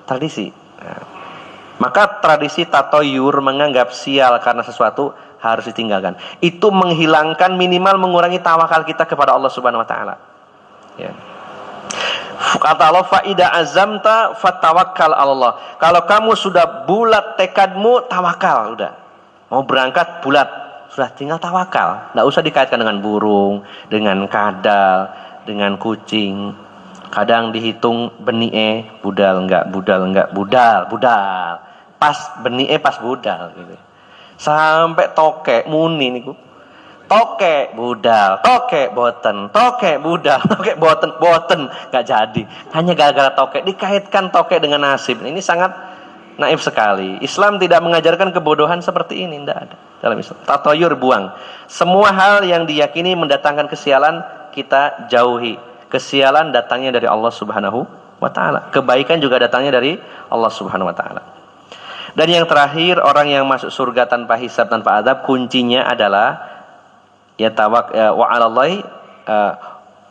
S1: tradisi. Nah, maka tradisi tatoyur, menganggap sial karena sesuatu, harus ditinggalkan. Itu menghilangkan, minimal mengurangi tawakal kita kepada Allah Subhanahu wa taala. Ya. Kata Allah, fa ida azamta fatawakkal Allah. Kalau kamu sudah bulat tekadmu, tawakal udah. Mau berangkat bulat, sudah tinggal tawakal. Enggak usah dikaitkan dengan burung, dengan kadal, dengan kucing. Kadang dihitung benih budal enggak, budal. Pas benih pas budal gitu. Sampai tokek muni niku. Tokek budal, tokek boten, tokek budal, tokek boten enggak jadi. Hanya gara-gara tokek dikaitkan tokek dengan nasib. Ini sangat naif sekali. Islam tidak mengajarkan kebodohan seperti ini, tidak ada dalam Islam. Tatoyur buang. Semua hal yang diyakini mendatangkan kesialan kita jauhi. Kesialan datangnya dari Allah Subhanahu wa taala. Kebaikan juga datangnya dari Allah Subhanahu wa taala. Dan yang terakhir, orang yang masuk surga tanpa hisab, tanpa azab, kuncinya adalah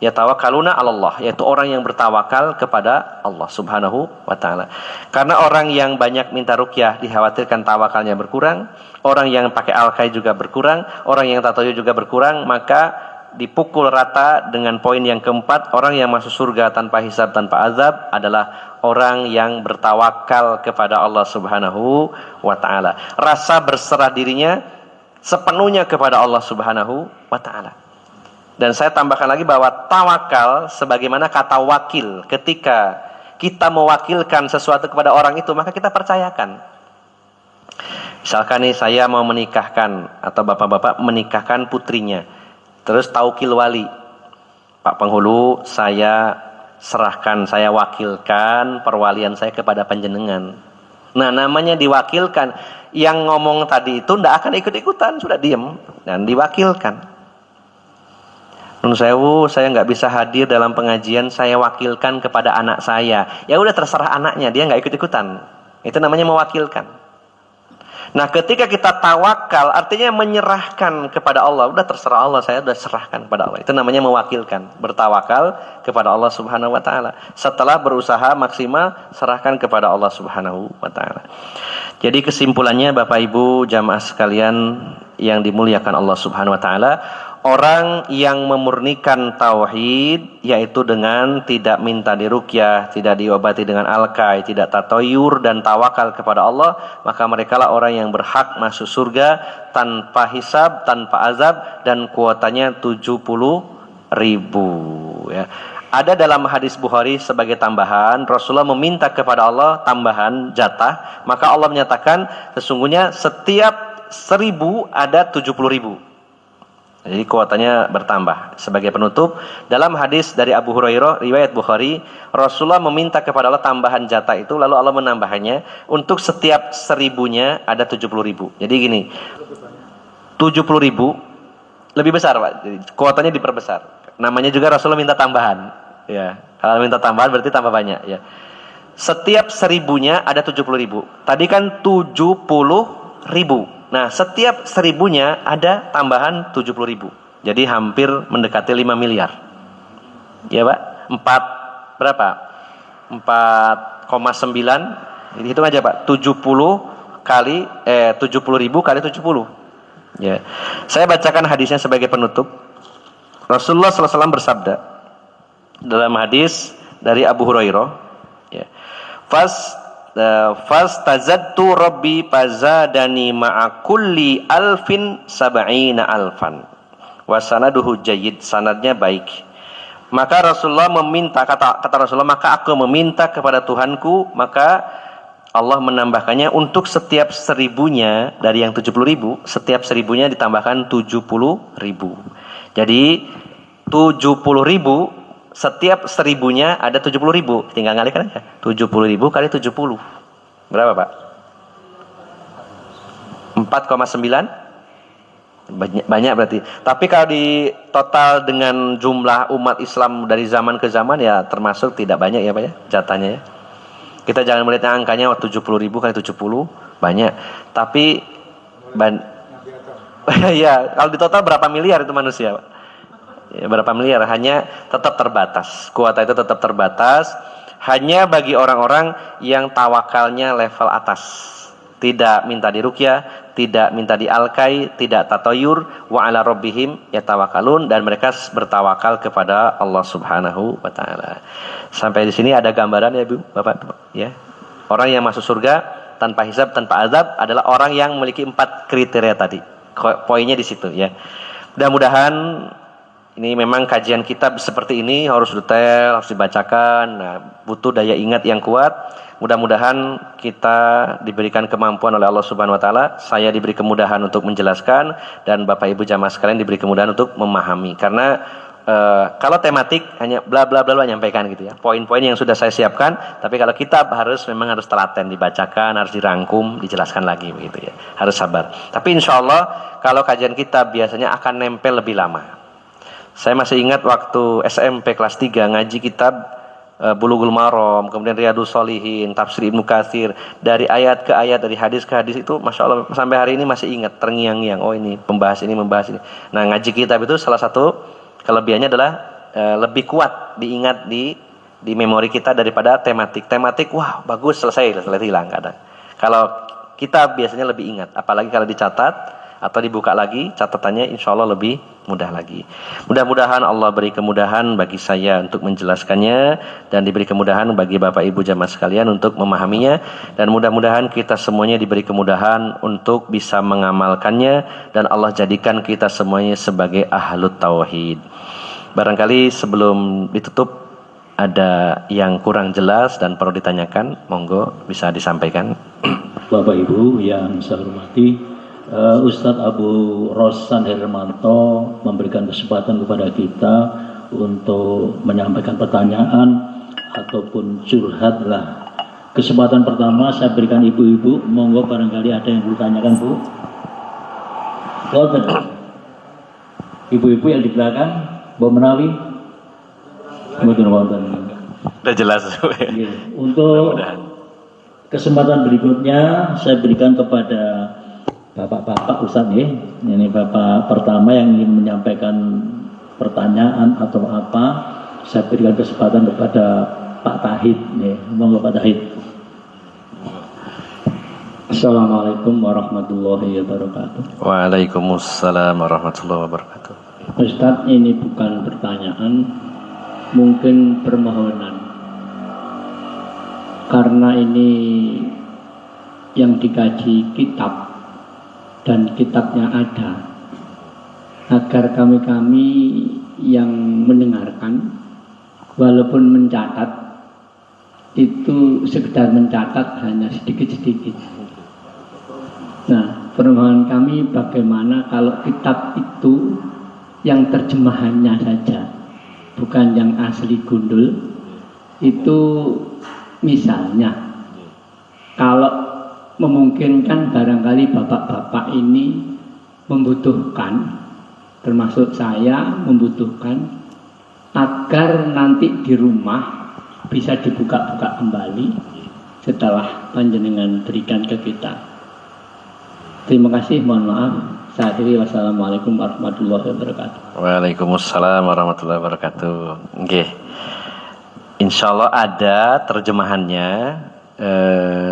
S1: yatawakkaluna 'ala Allah, yaitu orang yang bertawakal kepada Allah Subhanahu wa taala. Karena orang yang banyak minta ruqyah dikhawatirkan tawakalnya berkurang, orang yang pakai alkai juga berkurang, orang yang tatoyu juga berkurang, maka dipukul rata dengan poin yang keempat, orang yang masuk surga tanpa hisab, tanpa azab adalah orang yang bertawakal kepada Allah Subhanahu wa taala. Rasa berserah dirinya sepenuhnya kepada Allah Subhanahu wa taala. Dan saya tambahkan lagi bahwa tawakal sebagaimana kata wakil, ketika kita mewakilkan sesuatu kepada orang itu, maka kita percayakan. Misalkan nih, saya mau menikahkan atau bapak-bapak menikahkan putrinya, terus taukil wali, Pak Penghulu, saya serahkan, saya wakilkan perwalian saya kepada panjenengan. Nah, namanya diwakilkan. Yang ngomong tadi itu tidak akan ikut-ikutan, sudah diem dan diwakilkan. Nun sewu, saya nggak bisa hadir dalam pengajian, saya wakilkan kepada anak saya. Ya udah, terserah anaknya, dia nggak ikut-ikutan. Itu namanya mewakilkan. Nah, ketika kita tawakal, artinya menyerahkan kepada Allah. Udah terserah Allah, saya udah serahkan kepada Allah. Itu namanya mewakilkan, bertawakal kepada Allah Subhanahu wa taala. Setelah berusaha maksimal, serahkan kepada Allah Subhanahu wa taala. Jadi kesimpulannya, Bapak Ibu jamaah sekalian yang dimuliakan Allah Subhanahu wa taala, orang yang memurnikan tauhid, yaitu dengan tidak minta diruqyah, tidak diobati dengan alkai, tidak tatoyur dan tawakal kepada Allah, maka merekalah orang yang berhak masuk surga tanpa hisab, tanpa azab, dan kuotanya 70.000 ya. Ada dalam hadis Bukhari sebagai tambahan, Rasulullah meminta kepada Allah tambahan jatah, maka Allah menyatakan sesungguhnya setiap 1.000 ada 70.000. Jadi kuotanya bertambah. Sebagai penutup, dalam hadis dari Abu Hurairah riwayat Bukhari, Rasulullah meminta kepada Allah tambahan jatah itu, lalu Allah menambahnya untuk setiap 1.000-nya ada 70.000. Jadi gini, 70.000 lebih besar, Pak. Jadi kuotanya diperbesar. Namanya juga Rasulullah minta tambahan. Ya, kalau minta tambahan berarti tambah banyak. Ya. Setiap 1.000-nya ada 70.000. Tadi kan 70.000. Nah, setiap 1.000-nya ada tambahan 70.000. Jadi hampir mendekati 5 miliar. Ya, Pak? 4 berapa? 4,9. Jadi hitung aja, Pak. 70.000 kali 70. Ya. Saya bacakan hadisnya sebagai penutup. Rasulullah SAW bersabda dalam hadis dari Abu Hurairah, ya. Fastazadtu rabbi fazadani ma'a kulli alfin sab'ina alfan wa sanaduhu jayyid, sanadnya baik. Maka Rasulullah meminta, kata Rasulullah, maka aku meminta kepada Tuhanku, maka Allah menambahkannya untuk setiap 1.000-nya dari yang 70.000, setiap 1.000-nya ditambahkan 70.000. Jadi 70.000, setiap 1.000-nya ada 70.000. Tinggal ngalikan aja. 70.000 kali 70. Berapa, Pak? 4,9? Banyak berarti. Tapi kalau di total dengan jumlah umat Islam dari zaman ke zaman, ya termasuk tidak banyak ya, Pak ya, jatahnya ya. Kita jangan melihat angkanya 70.000 kali 70, banyak. Tapi ya, kalau di total berapa miliar itu manusia, Pak? Ya, berapa miliar, hanya tetap terbatas. Kuota itu tetap terbatas hanya bagi orang-orang yang tawakalnya level atas. Tidak minta diruqyah, tidak minta dialkai, tidak tatoyur, wa ala rabbihim yatawakkalun, dan mereka bertawakal kepada Allah Subhanahu wa taala. Sampai di sini ada gambaran ya, Bu, Bapak, ya. Orang yang masuk surga tanpa hisab, tanpa azab adalah orang yang memiliki 4 kriteria tadi. Poinnya di situ ya. Mudah-mudahan Ini memang kajian kitab seperti ini harus detail, harus dibacakan. Nah, butuh daya ingat yang kuat. Mudah-mudahan kita diberikan kemampuan oleh Allah Subhanahu wa taala, saya diberi kemudahan untuk menjelaskan dan Bapak Ibu jamaah sekalian diberi kemudahan untuk memahami. Karena kalau tematik hanya bla bla bla nyampaikan gitu ya. Poin-poin yang sudah saya siapkan, tapi kalau kitab memang harus telaten dibacakan, harus dirangkum, dijelaskan lagi begitu ya. Harus sabar. Tapi insya Allah kalau kajian kitab biasanya akan nempel lebih lama. Saya masih ingat waktu SMP kelas 3 ngaji kitab Bulughul Maram, kemudian Riyadhus Shalihin, Tafsir Ibnu Katsir, dari ayat ke ayat, dari hadis ke hadis itu Masya Allah sampai hari ini masih ingat, terngiang-ngiang. Oh ini membahas ini. Nah ngaji kitab itu salah satu kelebihannya adalah lebih kuat diingat di memori kita daripada tematik. Tematik wah bagus selesai hilang kadang. Kalau kitab biasanya lebih ingat, apalagi kalau dicatat atau dibuka lagi catatannya, insya Allah lebih mudah lagi. Mudah-mudahan Allah beri kemudahan bagi saya untuk menjelaskannya dan diberi kemudahan bagi Bapak Ibu jamaah sekalian untuk memahaminya, dan mudah-mudahan kita semuanya diberi kemudahan untuk bisa mengamalkannya dan Allah jadikan kita semuanya sebagai ahlut tauhid. Barangkali sebelum ditutup ada yang kurang jelas dan perlu ditanyakan, monggo bisa disampaikan.
S2: Bapak Ibu yang saya hormati, Ustadz Abu Rosan Hermanto memberikan kesempatan kepada kita untuk menyampaikan pertanyaan ataupun curhat lah. Kesempatan pertama saya berikan ibu-ibu, monggo barangkali ada yang ditanyakan Bu. Ibu-ibu yang di belakang, Bu Menawi.
S1: Udah jelas.
S2: Untuk kesempatan berikutnya saya berikan kepada Bapak-bapak Ustadz ya, ini Bapak pertama yang ingin menyampaikan pertanyaan atau apa, saya berikan kesempatan kepada Pak Tahid ya. Monggo Pak Tahid. Assalamualaikum warahmatullahi wabarakatuh.
S1: Waalaikumsalam warahmatullahi wabarakatuh.
S2: Ustadz, ini bukan pertanyaan, mungkin permohonan. Karena ini yang dikaji kitab dan kitabnya ada, agar kami yang mendengarkan walaupun mencatat itu sekedar mencatat hanya sedikit-sedikit. Nah, permohonan kami bagaimana kalau kitab itu yang terjemahannya saja, bukan yang asli gundul. Itu misalnya kalau memungkinkan, barangkali bapak-bapak ini membutuhkan, termasuk saya membutuhkan, agar nanti di rumah bisa dibuka-buka kembali setelah panjenengan berikan ke kita. Terima kasih, mohon maaf. Saya akhiri, wassalamualaikum warahmatullahi wabarakatuh.
S1: Waalaikumsalam warahmatullahi wabarakatuh. Oke. Insya Allah ada terjemahannya.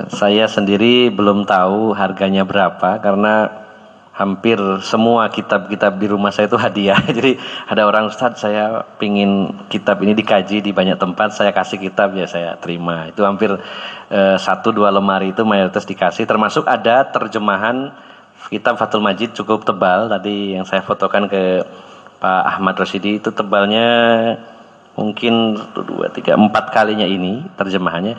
S1: Saya sendiri belum tahu harganya berapa karena hampir semua kitab-kitab di rumah saya itu hadiah. Jadi ada orang, Ustadz saya pingin kitab ini dikaji di banyak tempat, saya kasih kitab ya saya terima. Itu hampir 1-2 lemari itu mayoritas dikasih, termasuk ada terjemahan kitab Fathul Majid cukup tebal. Tadi yang saya fotokan ke Pak Ahmad Rosyidi itu tebalnya mungkin 2, 3, 4 kalinya ini terjemahannya.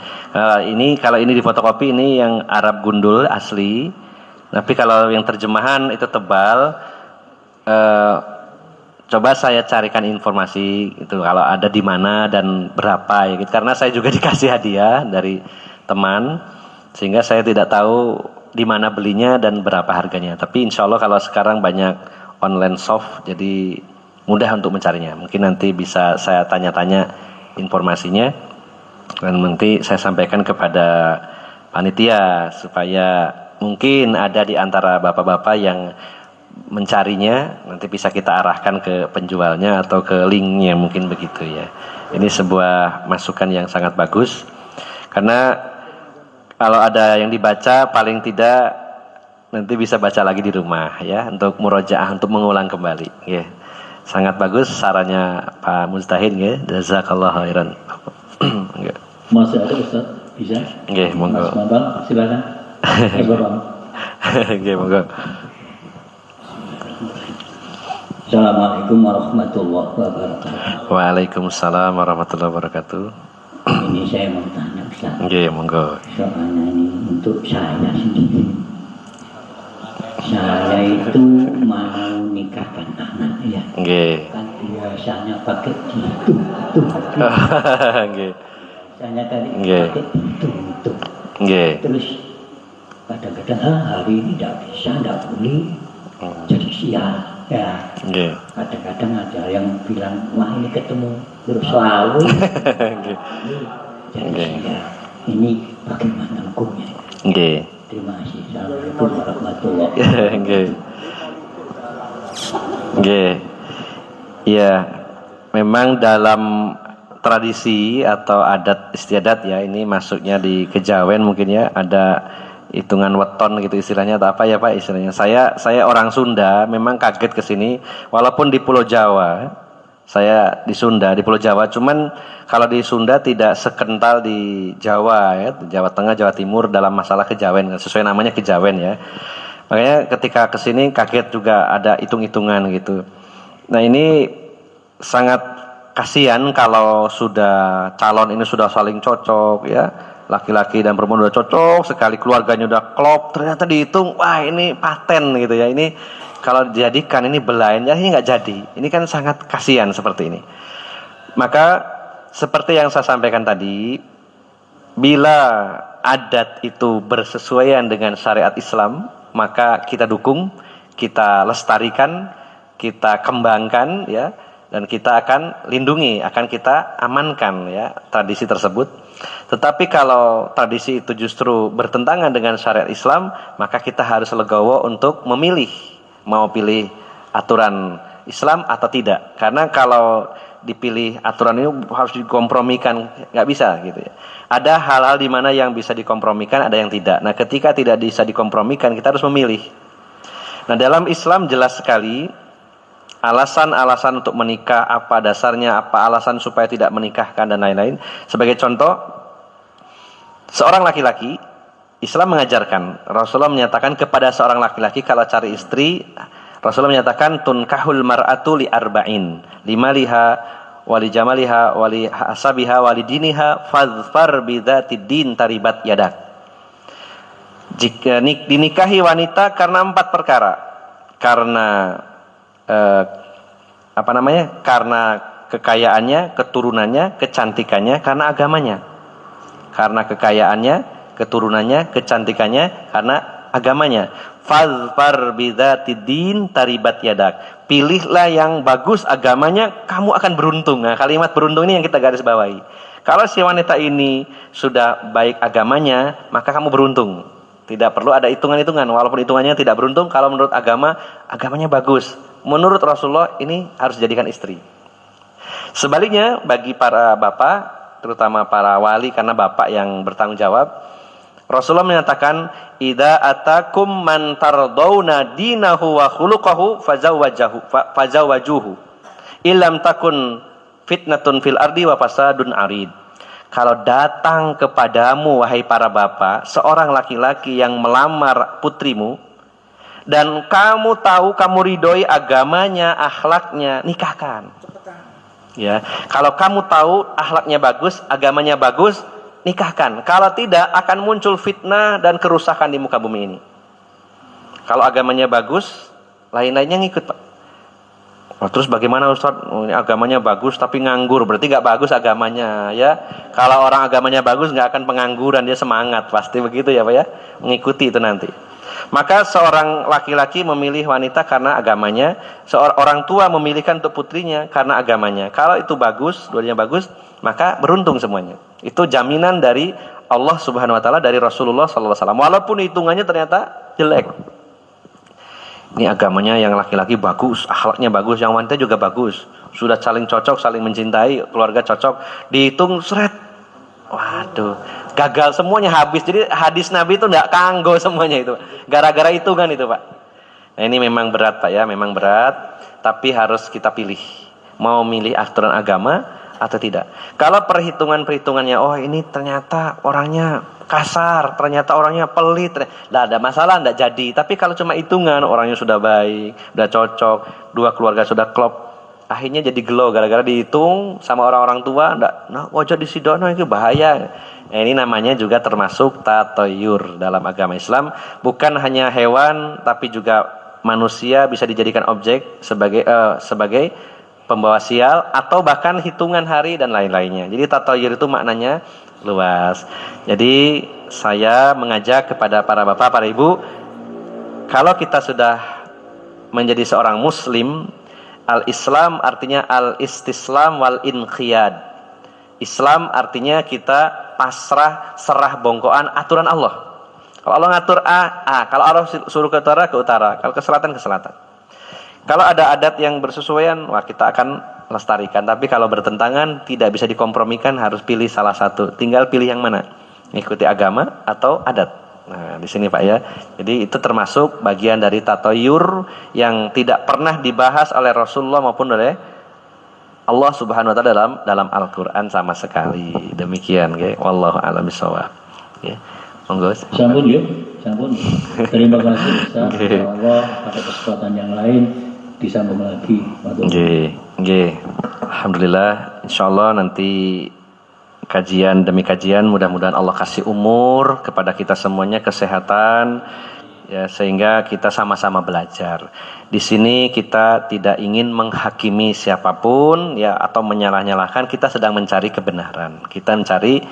S1: Kalau ini di fotokopi ini yang Arab gundul asli. Tapi kalau yang terjemahan itu tebal. Coba saya carikan informasi itu kalau ada di mana dan berapa ya gitu. Karena saya juga dikasih hadiah dari teman, sehingga saya tidak tahu di mana belinya dan berapa harganya. Tapi insya Allah kalau sekarang banyak online shop, jadi mudah untuk mencarinya. Mungkin nanti bisa saya tanya-tanya informasinya dan nanti saya sampaikan kepada panitia supaya mungkin ada di antara bapak-bapak yang mencarinya, nanti bisa kita arahkan ke penjualnya atau ke linknya, mungkin begitu ya. Ini sebuah masukan yang sangat bagus karena kalau ada yang dibaca paling tidak nanti bisa baca lagi di rumah ya, untuk murojaah, untuk mengulang kembali ya. Sangat bagus sarannya Pak Mustahid ya. Jazakallah khairan.
S2: Masih ada Ustaz? Bisa?
S1: Nggih, monggo.
S2: Mas Bambang, silakan. Mas Bambang.
S1: Nggih, monggo.
S3: Assalamualaikum warahmatullahi wabarakatuh.
S1: Waalaikumsalam warahmatullahi wabarakatuh.
S3: Ini saya mau tanya Ustaz.
S1: Nggih, monggo.
S3: Soalnya ini untuk saya sendiri. Saya itu mau nikahkan anak ya.
S1: Nggih.
S3: Kan biasanya pakai itu.
S1: Nggih.
S3: Biasanya tadi
S1: Nggih.
S3: pakai itu.
S1: Nggih.
S3: Terus kadang-kadang hari ini tidak bisa, tidak boleh. Jadi sial ya.
S1: Nggih.
S3: Kadang-kadang ada yang bilang, wah ini ketemu terus selalu.
S1: Nggih.
S3: Jadi
S1: Nggih.
S3: sial. Ini bagaimana hukumnya?
S1: Nggih.
S3: Terima kasih. Assalamualaikum warahmatullahi wabarakatuh.
S1: Nggih. Nggih. Ya, memang dalam tradisi atau adat istiadat ya, ini masuknya di kejawen mungkin ya, ada hitungan weton gitu istilahnya atau apa ya Pak istilahnya. Saya orang Sunda, memang kaget ke sini walaupun di Pulau Jawa. Saya di Sunda, di Pulau Jawa, cuman kalau di Sunda tidak sekental di Jawa ya, Jawa Tengah, Jawa Timur dalam masalah kejawen, sesuai namanya kejawen ya. Makanya ketika ke sini kaget juga ada hitung-hitungan gitu. Nah, ini sangat kasihan kalau sudah calon ini sudah saling cocok ya. Laki-laki dan perempuan udah cocok sekali, keluarganya udah klop, ternyata dihitung, wah ini paten gitu ya. Ini kalau dijadikan ini belain ya, ini nggak jadi. Ini kan sangat kasihan seperti ini. Maka seperti yang saya sampaikan tadi, bila adat itu bersesuaian dengan syariat Islam, maka kita dukung, kita lestarikan, kita kembangkan ya, dan kita akan lindungi, akan kita amankan ya tradisi tersebut. Tetapi kalau tradisi itu justru bertentangan dengan syariat Islam, maka kita harus legowo untuk memilih, mau pilih aturan Islam atau tidak. Karena kalau dipilih aturan ini harus dikompromikan, nggak bisa gitu ya. Ada hal-hal di mana yang bisa dikompromikan, ada yang tidak. Nah, ketika tidak bisa dikompromikan, kita harus memilih. Nah, dalam Islam jelas sekali alasan-alasan untuk menikah, apa dasarnya, apa alasan supaya tidak menikahkan dan lain-lain. Sebagai contoh, seorang laki-laki, Islam mengajarkan, Rasulullah menyatakan kepada seorang laki-laki kalau cari istri, Rasulullah menyatakan tunkahul mar'atu li arba'in, limaliha wali jamaliha wali hasabiha wali diniha fadfar bidzatid din taribat yadak. Jika dinikahi wanita karena 4 perkara. Karena karena kekayaannya, keturunannya, kecantikannya, karena agamanya. Karena kekayaannya, keturunannya, kecantikannya, karena agamanya. Fadfar bidzatid din taribat yadak. Pilihlah yang bagus agamanya, kamu akan beruntung. Nah, kalimat beruntung ini yang kita garis bawahi. Kalau si wanita ini sudah baik agamanya, maka kamu beruntung. Tidak perlu ada hitungan-hitungan. Walaupun hitungannya tidak beruntung, kalau menurut agama, agamanya bagus. Menurut Rasulullah ini harus dijadikan istri. Sebaliknya bagi para bapak, terutama para wali karena bapak yang bertanggung jawab, Rasulullah menyatakan, "Idza atakum man tardawna dinahu wa khuluquhu fazawwajuhu. Illam takun fitnatun fil ardi wa fasadun arid." Kalau datang kepadamu wahai para bapak, seorang laki-laki yang melamar putrimu dan kamu tahu, kamu ridhoi agamanya, akhlaknya, nikahkan. Ya, kalau kamu tahu akhlaknya bagus, agamanya bagus, nikahkan. Kalau tidak, akan muncul fitnah dan kerusakan di muka bumi ini. Kalau agamanya bagus, lain-lainnya ngikut, Pak. Oh, terus bagaimana Ustaz? Oh, ini agamanya bagus tapi nganggur, berarti nggak bagus agamanya, ya. Kalau orang agamanya bagus nggak akan pengangguran, dia semangat, pasti begitu ya Pak ya, mengikuti itu nanti. Maka seorang laki-laki memilih wanita karena agamanya, seorang tua memilihkan untuk putrinya karena agamanya. Kalau itu bagus, dua-duanya bagus, maka beruntung semuanya. Itu jaminan dari Allah Subhanahu wa taala, dari Rasulullah sallallahu alaihi wasallam. Walaupun hitungannya ternyata jelek. Ini agamanya yang laki-laki bagus, akhlaknya bagus, yang wanita juga bagus. Sudah saling cocok, saling mencintai, keluarga cocok, dihitung seret. Waduh, gagal semuanya, habis. Jadi hadis Nabi itu enggak kanggo semuanya itu. Gara-gara hitungan itu, Pak. Nah, ini memang berat, Pak ya, memang berat, tapi harus kita pilih. Mau milih aturan agama atau tidak. Kalau perhitungan-perhitungannya, oh ini ternyata orangnya kasar, ternyata orangnya pelit, nggak ada masalah, nggak jadi. Tapi kalau cuma hitungan, orangnya sudah baik, sudah cocok, dua keluarga sudah klop, akhirnya jadi gelo gara-gara dihitung sama orang-orang tua, nggak wajah disidono itu bahaya. Ini namanya juga termasuk tatoyur dalam agama Islam. Bukan hanya hewan, tapi juga manusia bisa dijadikan objek sebagai pembawa sial atau bahkan hitungan hari dan lain-lainnya. Jadi tatoyur itu maknanya luas. Jadi saya mengajak kepada para bapak, para ibu, kalau kita sudah menjadi seorang muslim, al-Islam artinya al-istislam wal inqiyad. Islam artinya kita pasrah, serah bongkoan aturan Allah. Kalau Allah ngatur A. Kalau Allah suruh ke utara, kalau ke selatan, ke selatan. Kalau ada adat yang bersesuaian, wah kita akan lestarikan. Tapi kalau bertentangan, tidak bisa dikompromikan, harus pilih salah satu. Tinggal pilih yang mana, ikuti agama atau adat. Nah, di sini Pak ya. Jadi itu termasuk bagian dari tatoyur yang tidak pernah dibahas oleh Rasulullah maupun oleh Allah Subhanahu wa taala dalam Al-Qur'an sama sekali. Demikian nggih. Wallahu a'lam bishawab. Nggih. Monggo.
S2: Sampun ya, sampun. Terima kasih Ustaz. Allah pada kesempatan yang lain disambung lagi.
S1: Nggih. Alhamdulillah, insyaallah nanti kajian demi kajian mudah-mudahan Allah kasih umur kepada kita semuanya, kesehatan ya, sehingga kita sama-sama belajar. Di sini kita tidak ingin menghakimi siapapun ya atau menyalah-nyalahkan, kita sedang mencari kebenaran. Kita mencari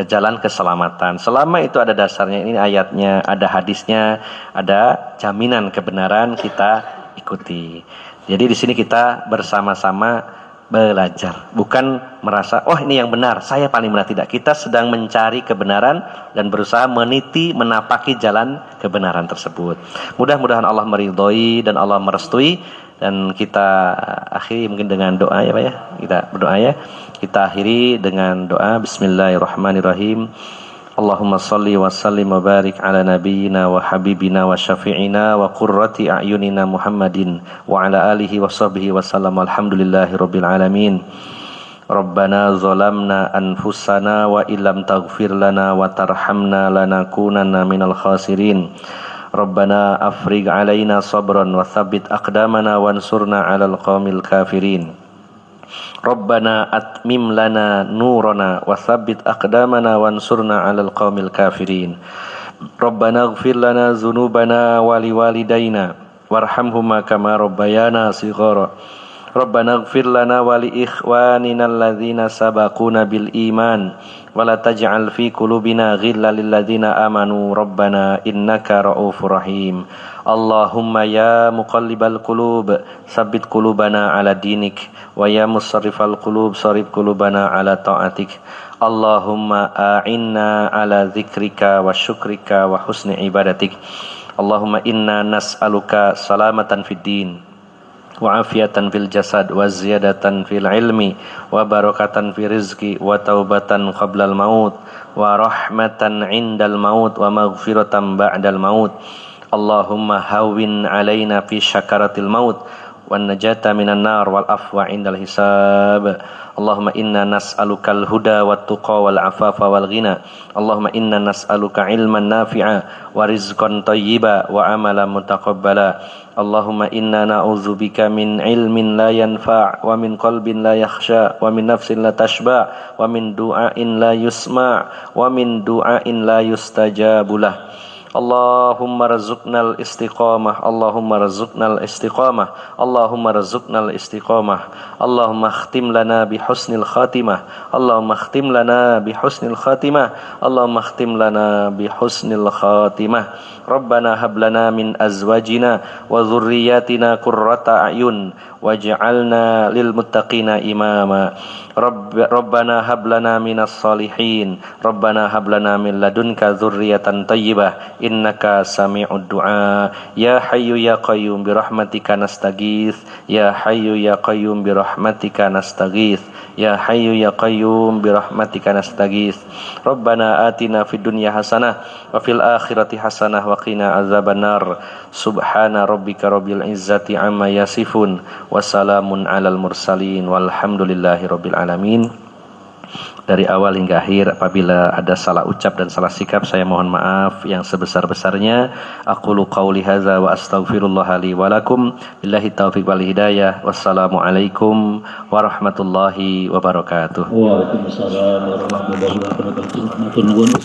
S1: jalan keselamatan. Selama itu ada dasarnya, ini ayatnya, ada hadisnya, ada jaminan kebenaran, kita ikuti. Jadi di sini kita bersama-sama belajar, bukan merasa oh ini yang benar, saya paling benar. Tidak, kita sedang mencari kebenaran dan berusaha meniti, menapaki jalan kebenaran tersebut. Mudah-mudahan Allah meridhoi dan Allah merestui, dan kita akhiri mungkin dengan doa ya Pak ya. Kita berdoa ya. Kita akhiri dengan doa. Bismillahirrahmanirrahim. Allahumma salli wa sallim wa barik ala nabiyyina wa habibina wa syafi'ina wa qurrati a'yunina Muhammadin wa ala alihi wa sahbihi wa sallam. Alhamdulillahi rabbil alamin. Rabbana zalamna anfusana wa illam taghfir lana wa tarhamna lanakunanna minal khasirin. Rabbana afrigh alaina sabran wa thabbit aqdamana wansurna 'alal qaumil kafirin. Rabbana atmim lana nurana wa thabbit aqdamana wansurna 'alal qaumil kafirin. Rabbana ighfir lana dzunubana wa liwalidayna warhamhuma kama rabbayana shighara. Rabbana ighfir lana wa li ikhwanina alladzina sabaquna bil iman wa la taj'al fi qulubina ghillan lil ladzina amanu rabbana innaka ra'ufur rahim. Allahumma ya muqallibal qulub tsabbit qulubana ala dinik wa ya musarrifal qulub sarif qulubana ala ta'atik. Allahumma a'inna ala dzikrika wa syukrika wa husni ibadatik. Allahumma inna nas'aluka salamatan fid din wa afiatan fil jasad wa ziyadatan fil ilmi wa barakatan fil rizqi wa taubatan qablal maut wa rahmatan indal maut wa maghfiratan ba'dal maut. Allahumma hawwin alaina fi syakaratil maut wan najata minan nar wal afwa indal hisab. Allahumma inna nas'alukal huda wat tuqa wal afafa wal ghina. Allahumma inna nas'aluka ilman nafi'a wa rizqan thayyiba wa amalan mutaqabbala. Allahumma inna na'udzubika min ilmin la yanfa' wa min qalbin la yakhsha wa min nafsin la tashba' wa min du'ain la yusma' wa min du'ain la yustajabu lah. Allahumma razuqnal istiqamah. Allahumma razuqnal istiqamah. Allahumma razuqnal istiqamah. Allahumma khtim lana bi husnil khatimah. Allahumma khtim lana bi husnil khatimah. Allahumma khtim lana bi husnil khatimah. Rabbana hab lana min azwajina wa dhurriyyatina qurrata a'yun waj'alna lil muttaqina imama. Rabbana hab lana minas salihin. Rabbana hab lana min ladunka dzurriyyatan thayyibah innaka sami'ud du'a. Ya hayyu ya qayyum bi rahmatika nastaghits. Ya hayyu ya qayyum bi rahmatika nastaghits. Ya hayyu ya qayyum bi rahmatika nastaghits. Rabbana atina fid dunya hasanah wa fil akhirati hasanah wa qina azabannar. Subhana rabbika rabbil izzati amma yasifun wa salamun alal mursalin walhamdulillahi rabbil alamin. dari awal hingga akhir. Apabila ada salah ucap dan salah sikap, saya mohon maaf yang sebesar-besarnya. Aqulu qauli hadza wa astaghfirullah li wa lakum. Billahi taufiq wal hidayah. Wassalamualaikum warahmatullahi wabarakatuh.
S2: Waalaikumsalam warahmatullahi wabarakatuh.